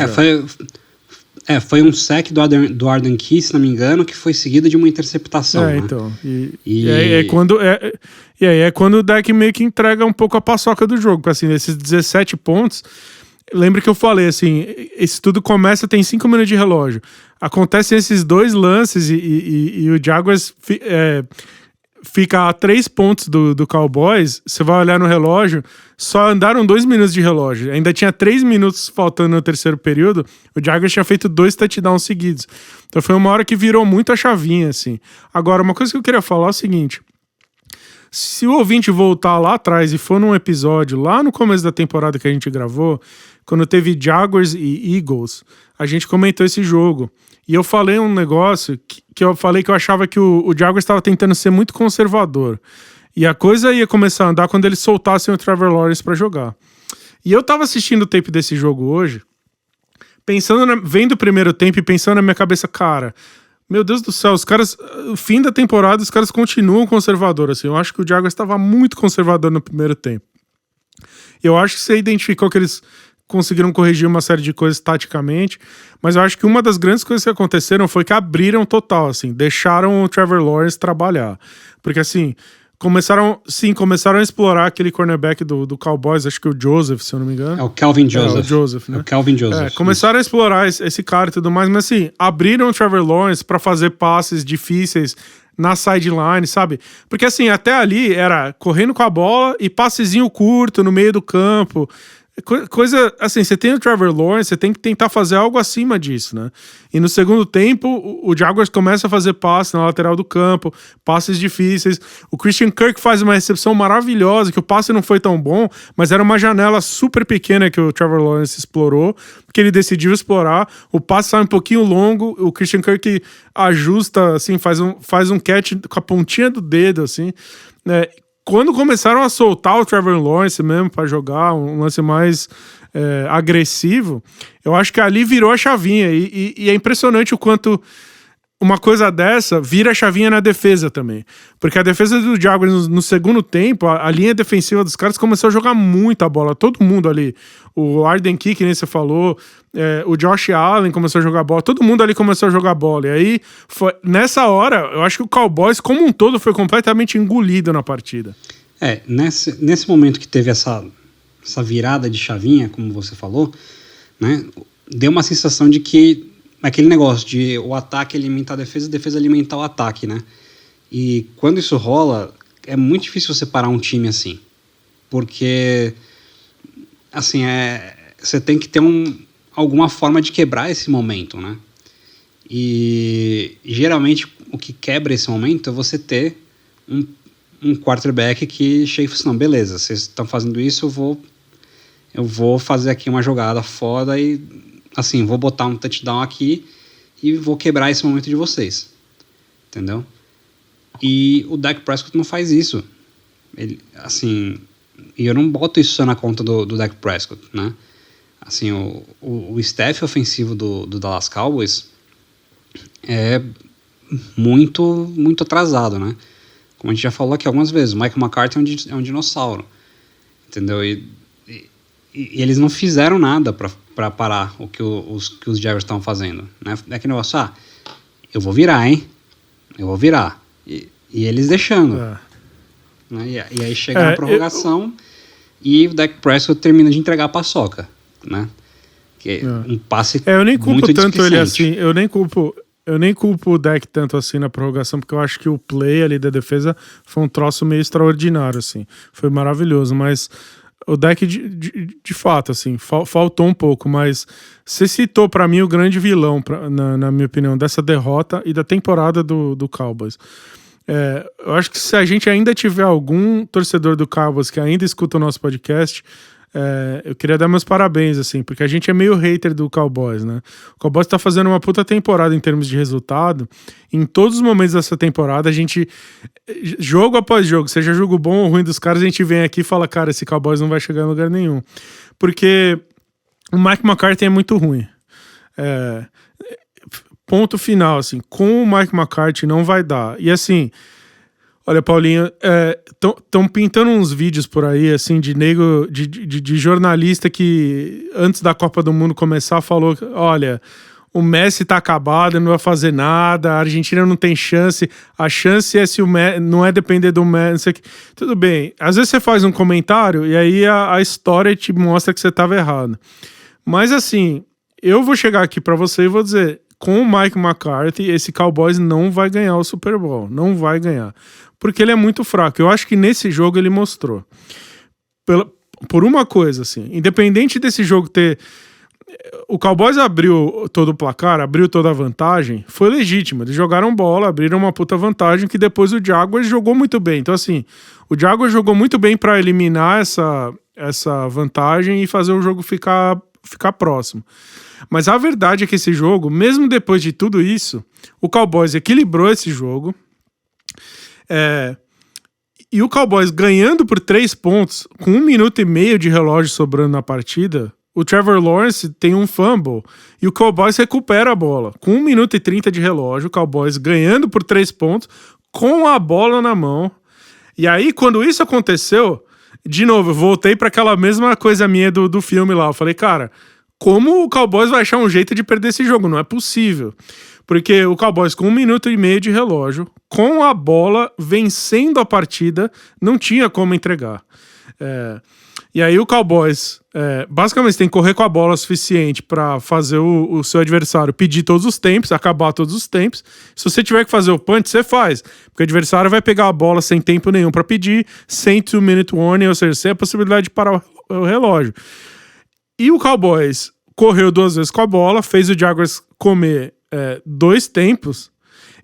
[SPEAKER 2] Foi um sack do Arden Key, se não me engano, que foi seguido de uma interceptação, né?
[SPEAKER 1] Então. E aí é quando o deck meio que entrega um pouco a paçoca do jogo. Porque, assim, esses 17 pontos... Lembra que eu falei, assim, esse tudo começa, tem 5 minutos de relógio. Acontecem esses 2 lances e o Jaguars fica a 3 pontos do Cowboys. Você vai olhar no relógio, só andaram 2 minutos de relógio. Ainda tinha 3 minutos faltando no terceiro período. O Jaguars tinha feito 2 touchdowns seguidos. Então foi uma hora que virou muito a chavinha, assim. Agora, uma coisa que eu queria falar é o seguinte... Se o ouvinte voltar lá atrás e for num episódio lá no começo da temporada que a gente gravou, quando teve Jaguars e Eagles, a gente comentou esse jogo. E eu falei um negócio que eu falei que eu achava que o Jaguars estava tentando ser muito conservador. E a coisa ia começar a andar quando eles soltassem o Trevor Lawrence para jogar. E eu tava assistindo o tape desse jogo hoje, vendo o primeiro tempo e pensando na minha cabeça, cara... Meu Deus do céu, os caras, no fim da temporada, os caras continuam conservadores, assim. Eu acho que o Jaguars estava muito conservador no primeiro tempo. Eu acho que você identificou que eles conseguiram corrigir uma série de coisas taticamente, mas eu acho que uma das grandes coisas que aconteceram foi que abriram total, assim, deixaram o Trevor Lawrence trabalhar. Porque, assim, começaram a explorar aquele cornerback do Cowboys, acho que o Joseph, se eu não me engano.
[SPEAKER 2] É o Calvin Joseph.
[SPEAKER 1] O Joseph, né?
[SPEAKER 2] É o Calvin Joseph.
[SPEAKER 1] Começaram a explorar esse cara e tudo mais, mas assim, abriram o Trevor Lawrence pra fazer passes difíceis na sideline, sabe? Porque assim, até ali era correndo com a bola e passezinho curto no meio do campo. Coisa, assim, você tem o Trevor Lawrence, você tem que tentar fazer algo acima disso, né? E no segundo tempo, o Jaguars começa a fazer passes na lateral do campo, passes difíceis. O Christian Kirk faz uma recepção maravilhosa, que o passe não foi tão bom, mas era uma janela super pequena que o Trevor Lawrence explorou, que ele decidiu explorar. O passe sai um pouquinho longo, o Christian Kirk ajusta, assim, faz um catch com a pontinha do dedo, assim, né? Quando começaram a soltar o Trevor Lawrence mesmo para jogar um lance mais agressivo, eu acho que ali virou a chavinha. E é impressionante o quanto uma coisa dessa vira a chavinha na defesa também. Porque a defesa do Jaguars no segundo tempo, a linha defensiva dos caras começou a jogar muita bola. Todo mundo ali. O Arden Key, que nem você falou, o Josh Allen começou a jogar bola. Todo mundo ali começou a jogar bola. E aí, nessa hora, eu acho que o Cowboys, como um todo, foi completamente engolido na partida.
[SPEAKER 2] Nesse momento que teve essa virada de chavinha, como você falou, né, deu uma sensação de que aquele negócio de o ataque alimentar a defesa alimentar o ataque, né? E quando isso rola, é muito difícil você parar um time assim. Porque, assim, você tem que ter alguma forma de quebrar esse momento, né? E geralmente o que quebra esse momento é você ter um quarterback que chega e fala assim, não, beleza, vocês estão fazendo isso, eu vou fazer aqui uma jogada foda e, assim, vou botar um touchdown aqui e vou quebrar esse momento de vocês. Entendeu? E o Dak Prescott não faz isso. Ele, assim, e eu não boto isso só na conta do Dak Prescott, né? Assim, o staff ofensivo do Dallas Cowboys é muito, muito atrasado, né? Como a gente já falou aqui algumas vezes, o Mike McCarthy é um dinossauro. Entendeu? E eles não fizeram nada para parar o que os Jaguars estavam fazendo, né? É que negócio, eu vou virar, hein? Eu vou virar. E eles deixando. Né? E aí chega na prorrogação e o Dak Prescott termina de entregar a paçoca, né? Que um passe
[SPEAKER 1] eu nem culpo
[SPEAKER 2] muito
[SPEAKER 1] tanto ele assim, eu nem culpo o Dak tanto assim na prorrogação, porque eu acho que o play ali da defesa foi um troço meio extraordinário, assim. Foi maravilhoso, mas o Dak, de fato, assim, faltou um pouco, mas você citou pra mim o grande vilão, na minha opinião, dessa derrota e da temporada do Cowboys. Eu acho que se a gente ainda tiver algum torcedor do Cowboys que ainda escuta o nosso podcast, eu queria dar meus parabéns, assim, porque a gente é meio hater do Cowboys, né? O Cowboys tá fazendo uma puta temporada em termos de resultado. Em todos os momentos dessa temporada, a gente, jogo após jogo, seja jogo bom ou ruim dos caras, a gente vem aqui e fala, cara, esse Cowboys não vai chegar em lugar nenhum. Porque o Mike McCarthy é muito ruim. Ponto final, assim, com o Mike McCarthy não vai dar. E assim, olha, Paulinho, estão pintando uns vídeos por aí, assim, de jornalista que antes da Copa do Mundo começar falou, olha, o Messi tá acabado, não vai fazer nada, a Argentina não tem chance, a chance é se o Messi, não é depender do Messi, não sei o que. Tudo bem, às vezes você faz um comentário e aí a história te mostra que você tava errado. Mas assim, eu vou chegar aqui pra você e vou dizer, com o Mike McCarthy, esse Cowboys não vai ganhar o Super Bowl, não vai ganhar, porque ele é muito fraco. Eu acho que nesse jogo ele mostrou. Por uma coisa, assim, independente desse jogo ter... O Cowboys abriu todo o placar, abriu toda a vantagem, foi legítimo. Eles jogaram bola, abriram uma puta vantagem que depois o Jaguars jogou muito bem. Então, assim, o Jaguars jogou muito bem pra eliminar essa vantagem e fazer o jogo ficar próximo. Mas a verdade é que esse jogo, mesmo depois de tudo isso, o Cowboys equilibrou esse jogo. E o Cowboys ganhando por 3 pontos, com 1 minuto e meio de relógio sobrando na partida, o Trevor Lawrence tem um fumble e o Cowboys recupera a bola. Com 1 minuto e 30 de relógio, o Cowboys ganhando por 3 pontos, com a bola na mão. E aí, quando isso aconteceu, de novo, eu voltei para aquela mesma coisa minha do filme lá. Eu falei, cara, como o Cowboys vai achar um jeito de perder esse jogo? Não é possível. Porque o Cowboys com 1 minuto e meio de relógio, com a bola, vencendo a partida, não tinha como entregar. E aí o Cowboys, basicamente, tem que correr com a bola o suficiente para fazer o seu adversário pedir todos os tempos, acabar todos os tempos. Se você tiver que fazer o punch, você faz. Porque o adversário vai pegar a bola sem tempo nenhum para pedir, sem 2-minute warning, ou seja, sem a possibilidade de parar o relógio. E o Cowboys correu 2 vezes com a bola, fez o Jaguars comer 2 tempos.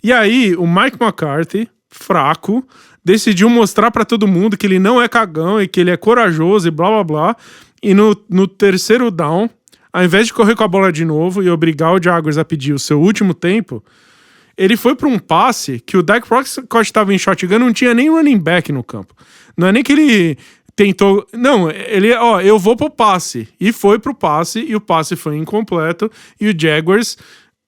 [SPEAKER 1] E aí o Mike McCarthy, fraco, decidiu mostrar pra todo mundo que ele não é cagão e que ele é corajoso e blá blá blá. E no 3º down, ao invés de correr com a bola de novo e obrigar o Jaguars a pedir o seu último tempo, ele foi pra um passe que o Dak Prescott estava em shotgun, não tinha nem running back no campo. Não é nem que ele tentou... Não, ele, eu vou pro passe. E foi pro passe, e o passe foi incompleto, e o Jaguars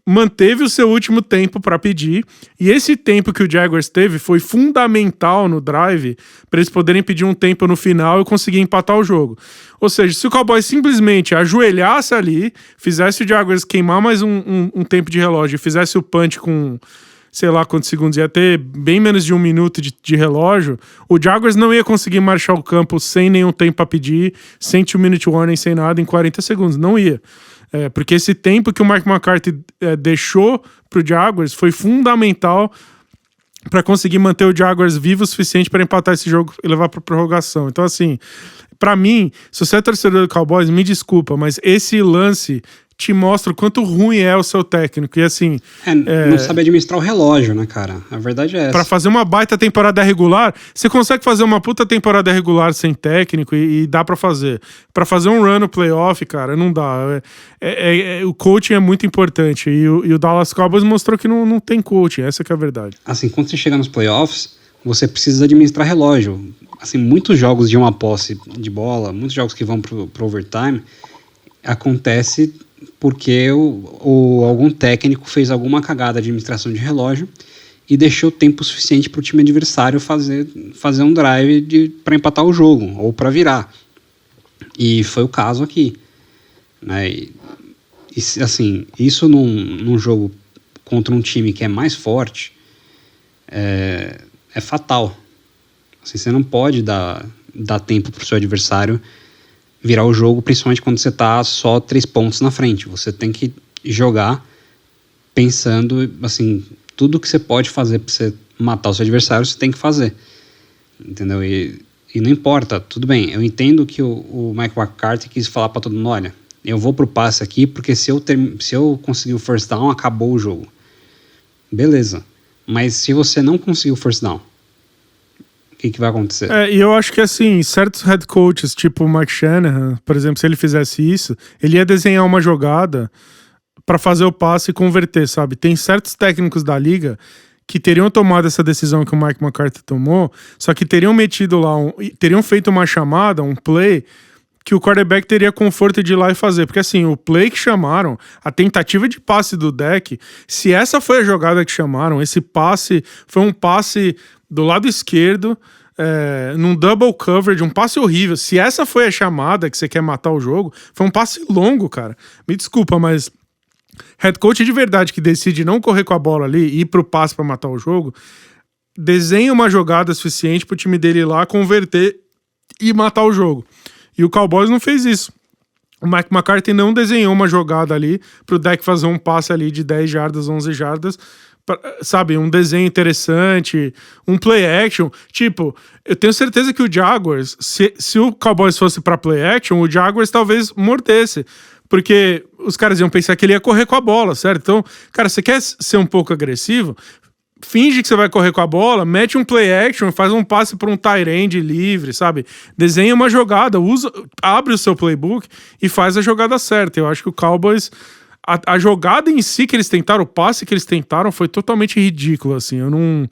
[SPEAKER 1] manteve o seu último tempo para pedir, e esse tempo que o Jaguars teve foi fundamental no drive para eles poderem pedir um tempo no final e conseguir empatar o jogo. Ou seja, se o Cowboys simplesmente ajoelhasse ali, fizesse o Jaguars queimar mais um tempo de relógio e fizesse o punch com, sei lá quantos segundos, ia ter bem menos de 1 minuto de relógio, o Jaguars não ia conseguir marchar o campo sem nenhum tempo para pedir, sem 2-minute warning, sem nada, em 40 segundos. Não ia. Porque esse tempo que o Mike McCarthy deixou pro Jaguars foi fundamental para conseguir manter o Jaguars vivo o suficiente para empatar esse jogo e levar para prorrogação. Então, assim, para mim, se você é torcedor do Cowboys, me desculpa, mas esse lance te mostra o quanto ruim é o seu técnico. E assim...
[SPEAKER 2] não sabe administrar o relógio, né, cara? A verdade é essa.
[SPEAKER 1] Pra fazer uma baita temporada regular, você consegue fazer uma puta temporada regular sem técnico e dá pra fazer. Pra fazer um run no playoff, cara, não dá. O coaching é muito importante. E o Dallas Cowboys mostrou que não tem coaching. Essa que é a verdade.
[SPEAKER 2] Assim, quando você chega nos playoffs, você precisa administrar relógio. Assim, muitos jogos de uma posse de bola, muitos jogos que vão pro overtime, acontece porque algum técnico fez alguma cagada de administração de relógio e deixou tempo suficiente para o time adversário fazer um drive para empatar o jogo ou para virar. E foi o caso aqui, né? E assim, isso num jogo contra um time que é mais forte é fatal. Assim, você não pode dar tempo para o seu adversário virar o jogo, principalmente quando você está só 3 pontos na frente. Você tem que jogar pensando, assim, tudo que você pode fazer para você matar o seu adversário, você tem que fazer. Entendeu? E não importa, tudo bem. Eu entendo que o Mike McCarthy quis falar para todo mundo, olha, eu vou pro passe aqui, porque se eu conseguir o first down, acabou o jogo. Beleza. Mas se você não conseguir o first down, o que vai acontecer?
[SPEAKER 1] E eu acho que, assim, certos head coaches, tipo o Mike Shanahan, por exemplo, se ele fizesse isso, ele ia desenhar uma jogada pra fazer o passe e converter, sabe? Tem certos técnicos da liga que teriam tomado essa decisão que o Mike McCarthy tomou, só que teriam metido lá, teriam feito uma chamada, um play, que o quarterback teria conforto de ir lá e fazer. Porque, assim, o play que chamaram, a tentativa de passe do deck, se essa foi a jogada que chamaram, esse passe foi um passe do lado esquerdo, num double coverage, um passe horrível. Se essa foi a chamada que você quer matar o jogo, foi um passe longo, cara. Me desculpa, mas head coach de verdade que decide não correr com a bola ali e ir pro passe pra matar o jogo, desenha uma jogada suficiente pro time dele ir lá converter e matar o jogo. E o Cowboys não fez isso. O Mike McCarthy não desenhou uma jogada ali pro deck fazer um passe ali de 10 jardas, 11 jardas, sabe, um desenho interessante, um play action. Tipo, eu tenho certeza que o Jaguars, se o Cowboys fosse pra play action, o Jaguars talvez mordesse. Porque os caras iam pensar que ele ia correr com a bola, certo? Então, cara, você quer ser um pouco agressivo? Finge que você vai correr com a bola, mete um play action, faz um passe para um tight end livre, sabe? Desenha uma jogada, abre o seu playbook e faz a jogada certa. Eu acho que o Cowboys, a jogada em si que eles tentaram, o passe que eles tentaram foi totalmente ridículo, assim. Eu não...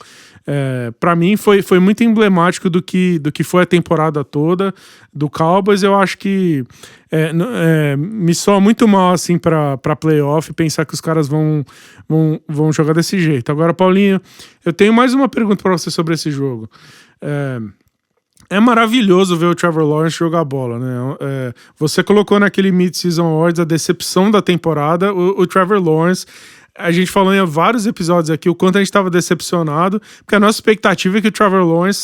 [SPEAKER 1] para mim foi muito emblemático do que foi a temporada toda do Cowboys. Eu acho que me soa muito mal assim para playoff pensar que os caras vão jogar desse jeito. Agora, Paulinho, eu tenho mais uma pergunta para você sobre esse jogo. É maravilhoso ver o Trevor Lawrence jogar bola, né? Você colocou naquele Mid-Season Awards a decepção da temporada, o Trevor Lawrence. A gente falou em vários episódios aqui o quanto a gente estava decepcionado, porque a nossa expectativa é que o Trevor Lawrence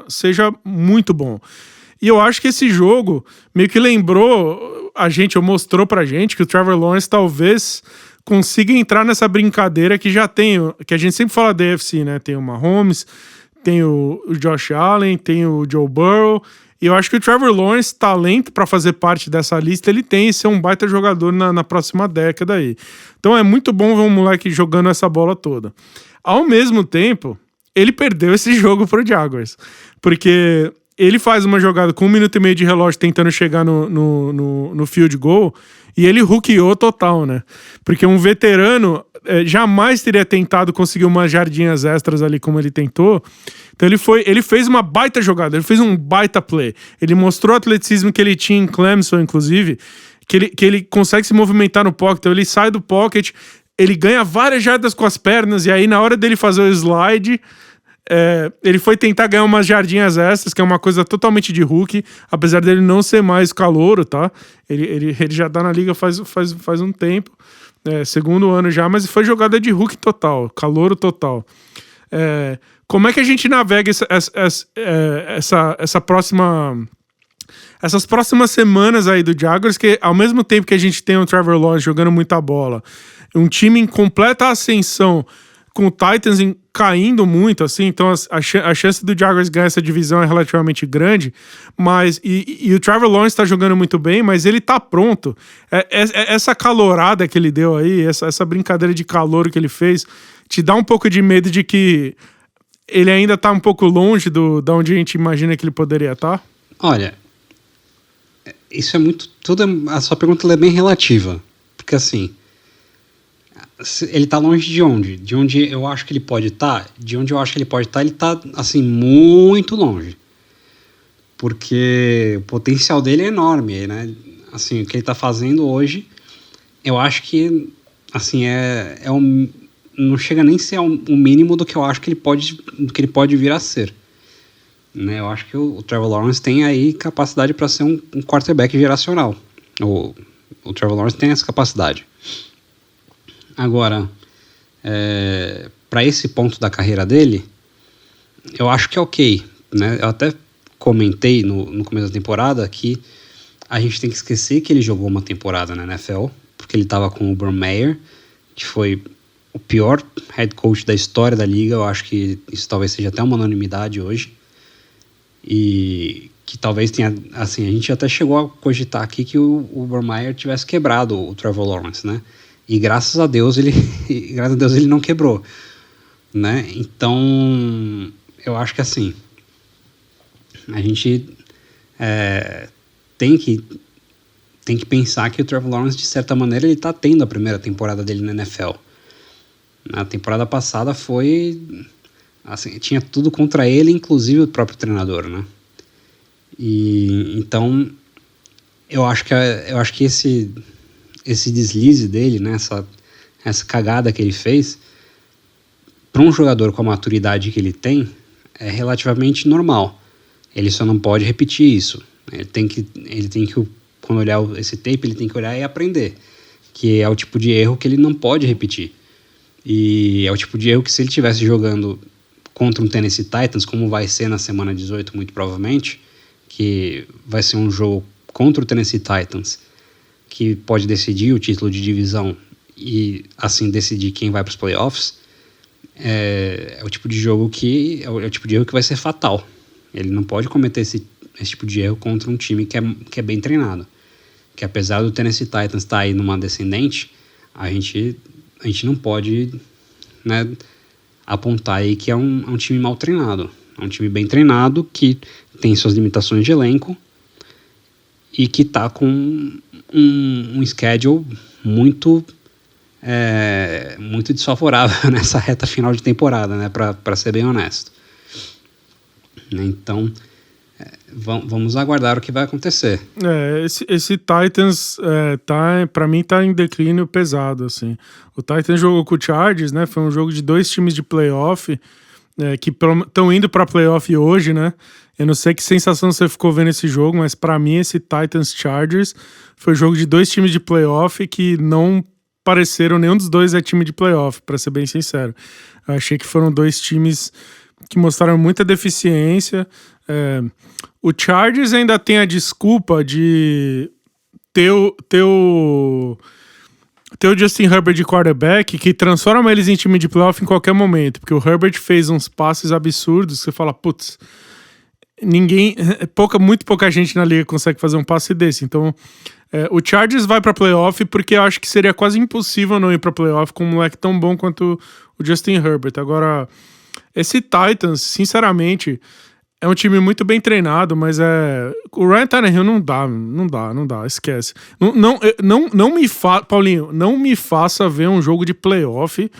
[SPEAKER 1] seja muito bom. E eu acho que esse jogo meio que lembrou a gente, ou mostrou pra gente que o Trevor Lawrence talvez consiga entrar nessa brincadeira que já tem, que a gente sempre fala da AFC, né? Tem o Mahomes, tem o Josh Allen, tem o Joe Burrow. E eu acho que o Trevor Lawrence, talento para fazer parte dessa lista, ele tem e ser um baita jogador na próxima década aí. Então é muito bom ver um moleque jogando essa bola toda. Ao mesmo tempo, ele perdeu esse jogo pro Jaguars. Porque ele faz uma jogada com 1 minuto e meio de relógio tentando chegar no field goal e ele hookeou total, né? Porque um veterano jamais teria tentado conseguir umas jardinhas extras ali como ele tentou. Então ele fez uma baita jogada, ele fez um baita play. Ele mostrou o atleticismo que ele tinha em Clemson, inclusive, que ele consegue se movimentar no pocket. Então ele sai do pocket, ele ganha várias jardas com as pernas, e aí na hora dele fazer o slide, ele foi tentar ganhar umas jardinhas extras, que é uma coisa totalmente de rookie, apesar dele não ser mais calouro, tá? Ele já tá na liga faz um tempo, segundo ano já, mas foi jogada de rookie total, calouro total. Como é que a gente navega essas próximas semanas aí do Jaguars, que ao mesmo tempo que a gente tem o Trevor Lawrence jogando muita bola, um time em completa ascensão, com o Titans caindo muito, assim, então a chance do Jaguars ganhar essa divisão é relativamente grande, mas e o Trevor Lawrence tá jogando muito bem, mas ele tá pronto. Essa calorada que ele deu aí, essa brincadeira de calor que ele fez, te dá um pouco de medo de que ele ainda tá um pouco longe da onde a gente imagina que ele poderia estar?
[SPEAKER 2] Olha, isso é muito... a sua pergunta é bem relativa, porque assim, ele tá longe de onde? De onde eu acho que ele pode estar? De onde eu acho que ele pode estar, ele tá, assim, muito longe. Porque o potencial dele é enorme, né? Assim, o que ele tá fazendo hoje, eu acho que, assim, não chega nem a ser o mínimo do que eu acho que ele pode vir a ser. Né? Eu acho que o Trevor Lawrence tem aí capacidade para ser um quarterback geracional. O Trevor Lawrence tem essa capacidade. Agora, para esse ponto da carreira dele, eu acho que é ok. Né? Eu até comentei no começo da temporada que a gente tem que esquecer que ele jogou uma temporada na NFL, porque ele estava com o Urban Meyer, que foi o pior head coach da história da liga. Eu acho que isso talvez seja até uma unanimidade hoje. E que talvez tenha, assim, a gente até chegou a cogitar aqui que o Urban Meyer tivesse quebrado o Trevor Lawrence, né? E graças a Deus ele não quebrou, né? Então, eu acho que assim, a gente tem que pensar que o Trevor Lawrence, de certa maneira, ele tá tendo a primeira temporada dele na NFL. Na temporada passada foi... assim, tinha tudo contra ele, inclusive o próprio treinador, né? E então eu acho que esse deslize dele, né, essa cagada que ele fez, para um jogador com a maturidade que ele tem, é relativamente normal. Ele só não pode repetir isso. Ele tem que quando olhar esse tape, ele tem que olhar e aprender. que é o tipo de erro que ele não pode repetir. E é o tipo de erro que, se ele estivesse jogando contra um Tennessee Titans, como vai ser na semana 18, muito provavelmente, que vai ser um jogo contra o Tennessee Titans, que pode decidir o título de divisão e assim decidir quem vai para os playoffs, é o tipo de jogo que é o tipo de erro que vai ser fatal. Ele não pode cometer esse tipo de erro contra um time que é bem treinado. Que apesar do Tennessee Titans estar aí numa descendente, a gente não pode, né, apontar aí que é um time mal treinado. É um time bem treinado, que tem suas limitações de elenco e que está com um schedule muito desfavorável nessa reta final de temporada, né, para ser bem honesto. Então, vamos aguardar o que vai acontecer.
[SPEAKER 1] Esse Titans, para mim, tá em declínio pesado, assim. O Titans jogou com o Chargers, né? Foi um jogo de 2 times de playoff, que estão indo para playoff hoje, né? Eu não sei que sensação você ficou vendo esse jogo, mas para mim esse Titans-Chargers foi jogo de 2 times de playoff que não pareceram, nenhum dos dois é time de playoff, para ser bem sincero. Eu achei que foram 2 times que mostraram muita deficiência. O Chargers ainda tem a desculpa de ter o Justin Herbert de quarterback, que transforma eles em time de playoff em qualquer momento, porque o Herbert fez uns passes absurdos, você fala, putz, muito pouca gente na liga consegue fazer um passe desse. Então o Chargers vai pra playoff porque eu acho que seria quase impossível não ir pra playoff com um moleque tão bom quanto o Justin Herbert. Agora, esse Titans, sinceramente, é um time muito bem treinado, mas o Ryan Tannehill não dá, esquece. Paulinho, não me faça ver um jogo de playoff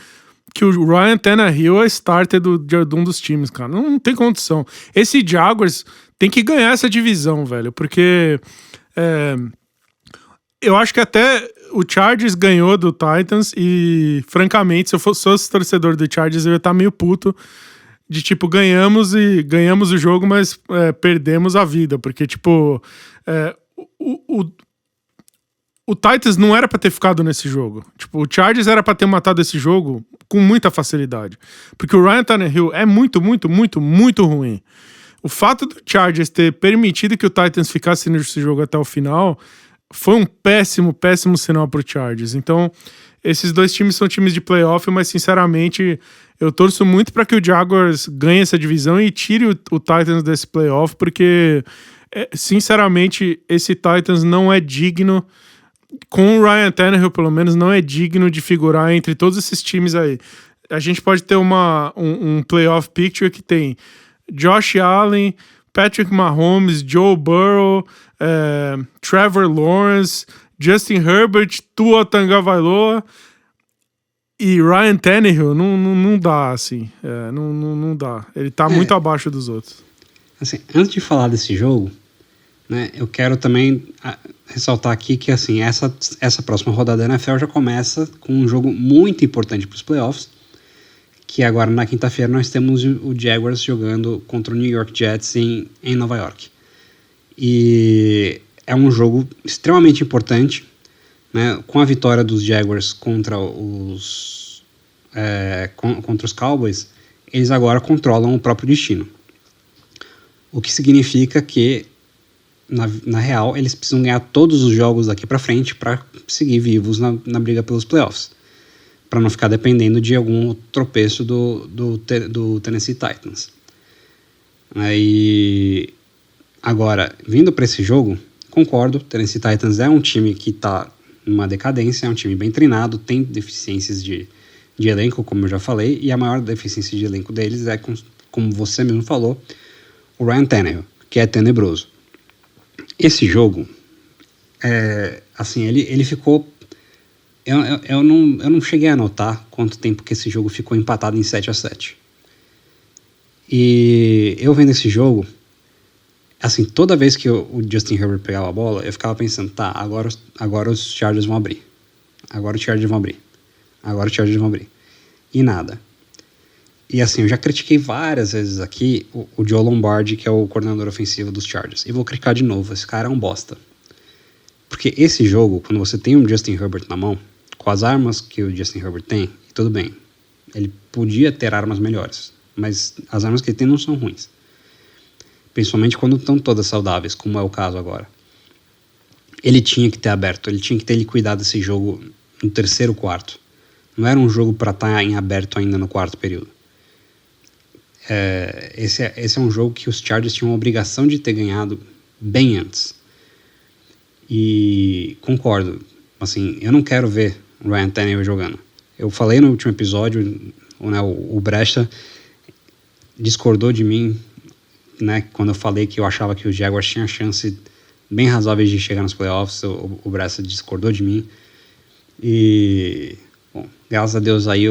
[SPEAKER 1] que o Ryan Tannehill é starter de um dos times, cara. Não tem condição. Esse Jaguars tem que ganhar essa divisão, velho, porque eu acho que até o Chargers ganhou do Titans e, francamente, se eu fosse torcedor do Chargers, eu ia estar meio puto de, tipo, ganhamos o jogo, mas perdemos a vida, porque, tipo, o Titans não era pra ter ficado nesse jogo. Tipo, o Chargers era pra ter matado esse jogo com muita facilidade, porque o Ryan Tannehill é muito, muito, muito, muito ruim. O fato do Chargers ter permitido que o Titans ficasse nesse jogo até o final foi um péssimo, péssimo sinal pro Chargers. Então, esses 2 times são times de playoff, mas, sinceramente, eu torço muito para que o Jaguars ganhe essa divisão e tire o Titans desse playoff, porque, sinceramente, esse Titans não é digno, com o Ryan Tannehill, pelo menos, não é digno de figurar entre todos esses times aí. A gente pode ter um playoff picture que tem Josh Allen, Patrick Mahomes, Joe Burrow, Trevor Lawrence, Justin Herbert, Tua Tagovailoa e Ryan Tannehill. Não dá, assim. Não dá. Ele tá muito abaixo dos outros.
[SPEAKER 2] Assim, antes de falar desse jogo, né, eu quero também ressaltar aqui que, assim, essa próxima rodada da NFL já começa com um jogo muito importante para os playoffs, que agora na quinta-feira nós temos o Jaguars jogando contra o New York Jets em Nova York. E é um jogo extremamente importante, né? Com a vitória dos Jaguars contra os Cowboys, eles agora controlam o próprio destino. O que significa que, na real, eles precisam ganhar todos os jogos daqui para frente para seguir vivos na briga pelos playoffs, para não ficar dependendo de algum tropeço do Tennessee Titans. Aí, agora, vindo para esse jogo, concordo, Tennessee Titans é um time que está numa decadência, é um time bem treinado, tem deficiências de elenco, como eu já falei, e a maior deficiência de elenco deles é, como você mesmo falou, o Ryan Tannehill, que é tenebroso. Esse jogo, assim, ele ficou... Eu não cheguei a notar quanto tempo que esse jogo ficou empatado em 7-7. E eu vendo esse jogo, assim, toda vez que o Justin Herbert pegava a bola, eu ficava pensando, tá, agora os Chargers vão abrir. Agora os Chargers vão abrir. Agora os Chargers vão abrir. E nada. E assim, eu já critiquei várias vezes aqui o Joe Lombardi, que é o coordenador ofensivo dos Chargers. E vou criticar de novo, esse cara é um bosta. Porque esse jogo, quando você tem um Justin Herbert na mão, com as armas que o Justin Herbert tem, tudo bem, ele podia ter armas melhores, mas as armas que ele tem não são ruins. Principalmente quando estão todas saudáveis, como é o caso agora. Ele tinha que ter aberto, ele tinha que ter liquidado esse jogo no terceiro quarto. Não era um jogo para estar em aberto ainda no quarto período. Esse é um jogo que os Chargers tinham a obrigação de ter ganhado bem antes. E concordo, assim, eu não quero ver o Ryan Tannehill jogando. Eu falei no último episódio, né, o Brecha discordou de mim, né, quando eu falei que eu achava que os Jaguars tinham chance bem razoáveis de chegar nos playoffs. O Brecha discordou de mim. E, bom, graças a Deus aí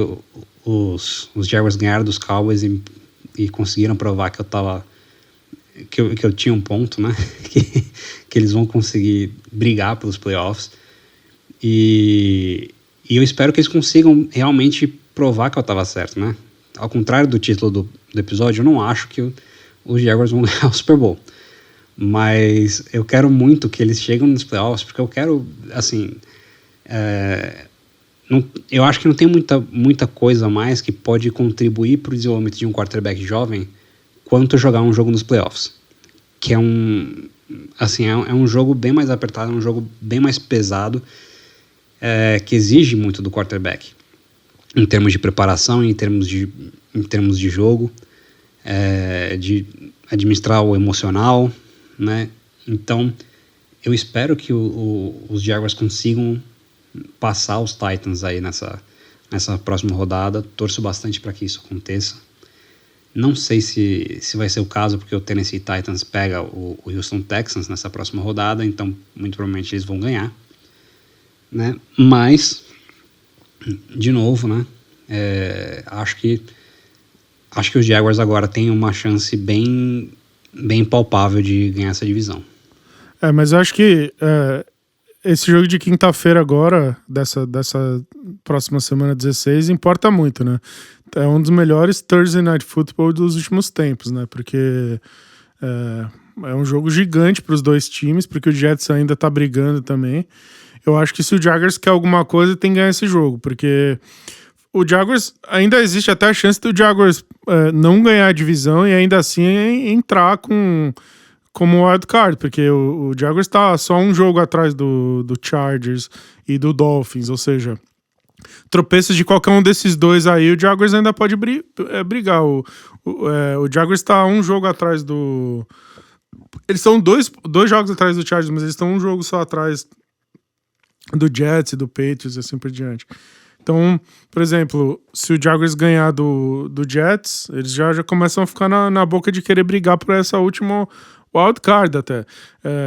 [SPEAKER 2] os Jaguars ganharam dos Cowboys e conseguiram provar que eu tinha um ponto, né? que eles vão conseguir brigar pelos playoffs. E eu espero que eles consigam realmente provar que eu estava certo, né? Ao contrário do título do episódio, eu não acho que os Jaguars vão ganhar o Super Bowl. Mas eu quero muito que eles cheguem nos playoffs, porque eu quero, assim... eu acho que não tem muita coisa a mais que pode contribuir para o desenvolvimento de um quarterback jovem quanto jogar um jogo nos playoffs, que é um jogo bem mais apertado, é um jogo bem mais pesado, que exige muito do quarterback, em termos de preparação, em termos de jogo, de administrar o emocional, né? Então, eu espero que os Jaguars consigam passar os Titans aí nessa próxima rodada. Torço bastante para que isso aconteça. Não sei se vai ser o caso, porque o Tennessee Titans pega o Houston Texans nessa próxima rodada, então muito provavelmente eles vão ganhar, né? Mas, de novo, né? Acho que os Jaguars agora têm uma chance bem palpável de ganhar essa divisão.
[SPEAKER 1] Mas eu acho que esse jogo de quinta-feira agora, dessa próxima semana 16, importa muito, né? É um dos melhores Thursday Night Football dos últimos tempos, né? Porque é um jogo gigante para os dois times, porque o Jets ainda tá brigando também. Eu acho que se o Jaguars quer alguma coisa, tem que ganhar esse jogo, porque o Jaguars, ainda existe até a chance do Jaguars não ganhar a divisão e ainda assim entrar como wildcard, porque o Jaguars está só um jogo atrás do Chargers e do Dolphins, ou seja, tropeços de qualquer um desses dois aí, o Jaguars ainda pode brigar. O Jaguars está um jogo atrás do... Eles estão dois jogos atrás do Chargers, mas eles estão um jogo só atrás do Jets e do Patriots e assim por diante. Então, por exemplo, se o Jaguars ganhar do Jets, eles já começam a ficar na boca de querer brigar por essa última wildcard até.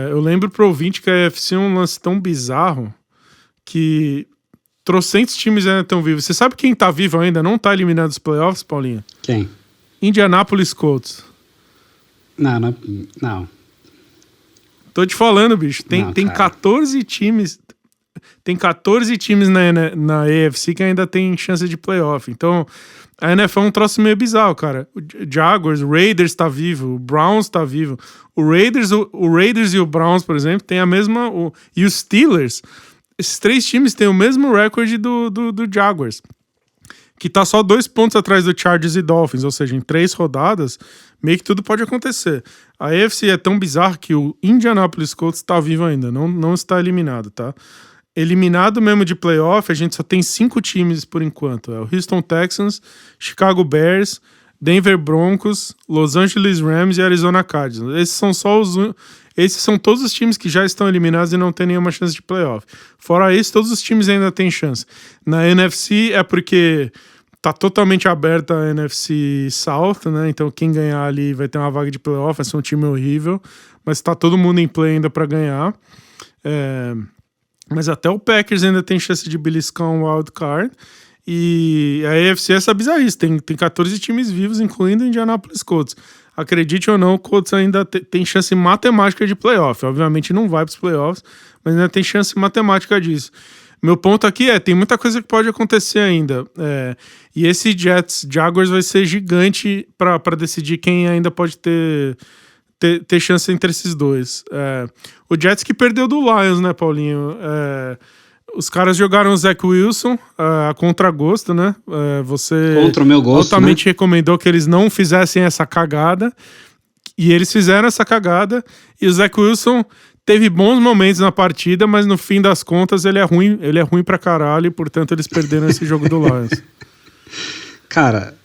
[SPEAKER 1] Eu lembro pro ouvinte que a AFC é um lance tão bizarro que trocentos times ainda estão vivos. Você sabe quem tá vivo ainda, não tá eliminado dos playoffs, Paulinho?
[SPEAKER 2] Quem?
[SPEAKER 1] Indianapolis Colts.
[SPEAKER 2] Não.
[SPEAKER 1] Tô te falando, bicho. Tem 14 times... Tem 14 times na AFC que ainda tem chance de playoff. Então, a NFL é um troço meio bizarro, cara. O Jaguars, o Raiders tá vivo, o Browns tá vivo. O Raiders e o Browns, por exemplo, tem a mesma... E os Steelers, esses três times têm o mesmo recorde do Jaguars, que tá só 2 pontos atrás do Chargers e Dolphins, ou seja, em 3 rodadas, meio que tudo pode acontecer. A AFC é tão bizarra que o Indianapolis Colts tá vivo ainda, não está eliminado, tá? Eliminado mesmo de playoff, a gente só tem 5 times por enquanto. É o Houston Texans, Chicago Bears, Denver Broncos, Los Angeles Rams e Arizona Cardinals. Esses são todos os times que já estão eliminados e não tem nenhuma chance de playoff. Fora isso, todos os times ainda têm chance. Na NFC é porque tá totalmente aberta a NFC South, né? Então quem ganhar ali vai ter uma vaga de playoff, vai ser um time horrível, mas tá todo mundo em play ainda para ganhar. Mas até o Packers ainda tem chance de beliscar um wildcard. E a AFC é essa bizarrice. Tem 14 times vivos, incluindo o Indianapolis Colts. Acredite ou não, o Colts ainda tem chance matemática de playoff. Obviamente não vai para os playoffs, mas ainda tem chance matemática disso. Meu ponto aqui tem muita coisa que pode acontecer ainda. E esse Jaguars vai ser gigante para decidir quem ainda pode ter ter chance entre esses dois. O Jets que perdeu do Lions, né, Paulinho? Os caras jogaram o Zach Wilson a contragosto, né? Você
[SPEAKER 2] contra o meu gosto,
[SPEAKER 1] altamente
[SPEAKER 2] né?
[SPEAKER 1] recomendou que eles não fizessem essa cagada. E eles fizeram essa cagada. E o Zach Wilson teve bons momentos na partida, mas no fim das contas ele é ruim pra caralho. E portanto eles perderam esse jogo do Lions.
[SPEAKER 2] Cara,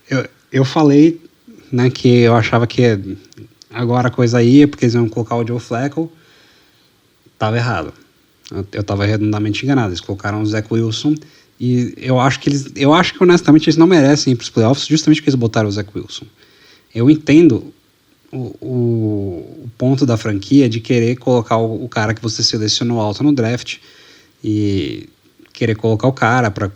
[SPEAKER 2] eu falei, né, que eu achava que agora a coisa ia, porque eles iam colocar o Joe Flacco. Tava errado. Eu tava redondamente enganado. Eles colocaram o Zach Wilson e eu acho que honestamente eles não merecem ir pros playoffs justamente porque eles botaram o Zach Wilson. Eu entendo o ponto da franquia de querer colocar o cara que você selecionou alto no draft e querer colocar o cara pra,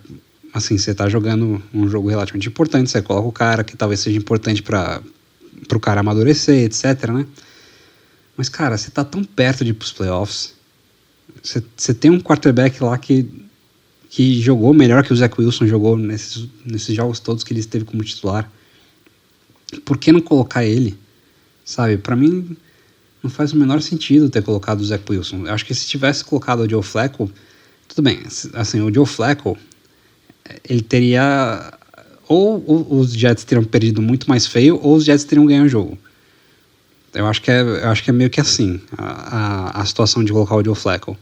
[SPEAKER 2] assim, você tá jogando um jogo relativamente importante, você coloca o cara que talvez seja importante pro cara amadurecer, etc, né? Mas, cara, você tá tão perto de ir pros playoffs. Você tem um quarterback lá que jogou melhor que o Zach Wilson jogou nesses jogos todos que ele esteve como titular. Por que não colocar ele? Sabe, pra mim não faz o menor sentido ter colocado o Zach Wilson. Eu acho que se tivesse colocado o Joe Flacco, tudo bem, assim, o Joe Flacco, ele teria... Ou os Jets teriam perdido muito mais feio, ou os Jets teriam ganho o jogo. Eu acho que é meio que assim a situação de colocar o Joe Flacco.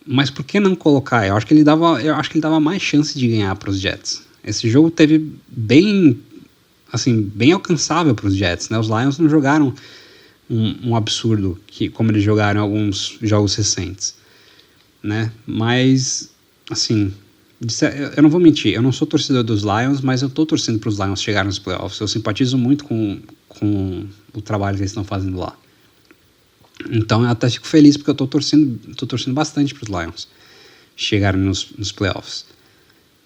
[SPEAKER 2] Mas por que não colocar? Eu acho que ele dava mais chance de ganhar para os Jets. Esse jogo teve bem alcançável para os Jets, né? Os Lions não jogaram um absurdo como eles jogaram em alguns jogos recentes, né? Mas, assim, eu não vou mentir, eu não sou torcedor dos Lions, mas eu tô torcendo para os Lions chegarem nos playoffs. Eu simpatizo muito com o trabalho que eles estão fazendo lá. Então eu até fico feliz porque eu tô torcendo bastante para os Lions chegarem nos playoffs,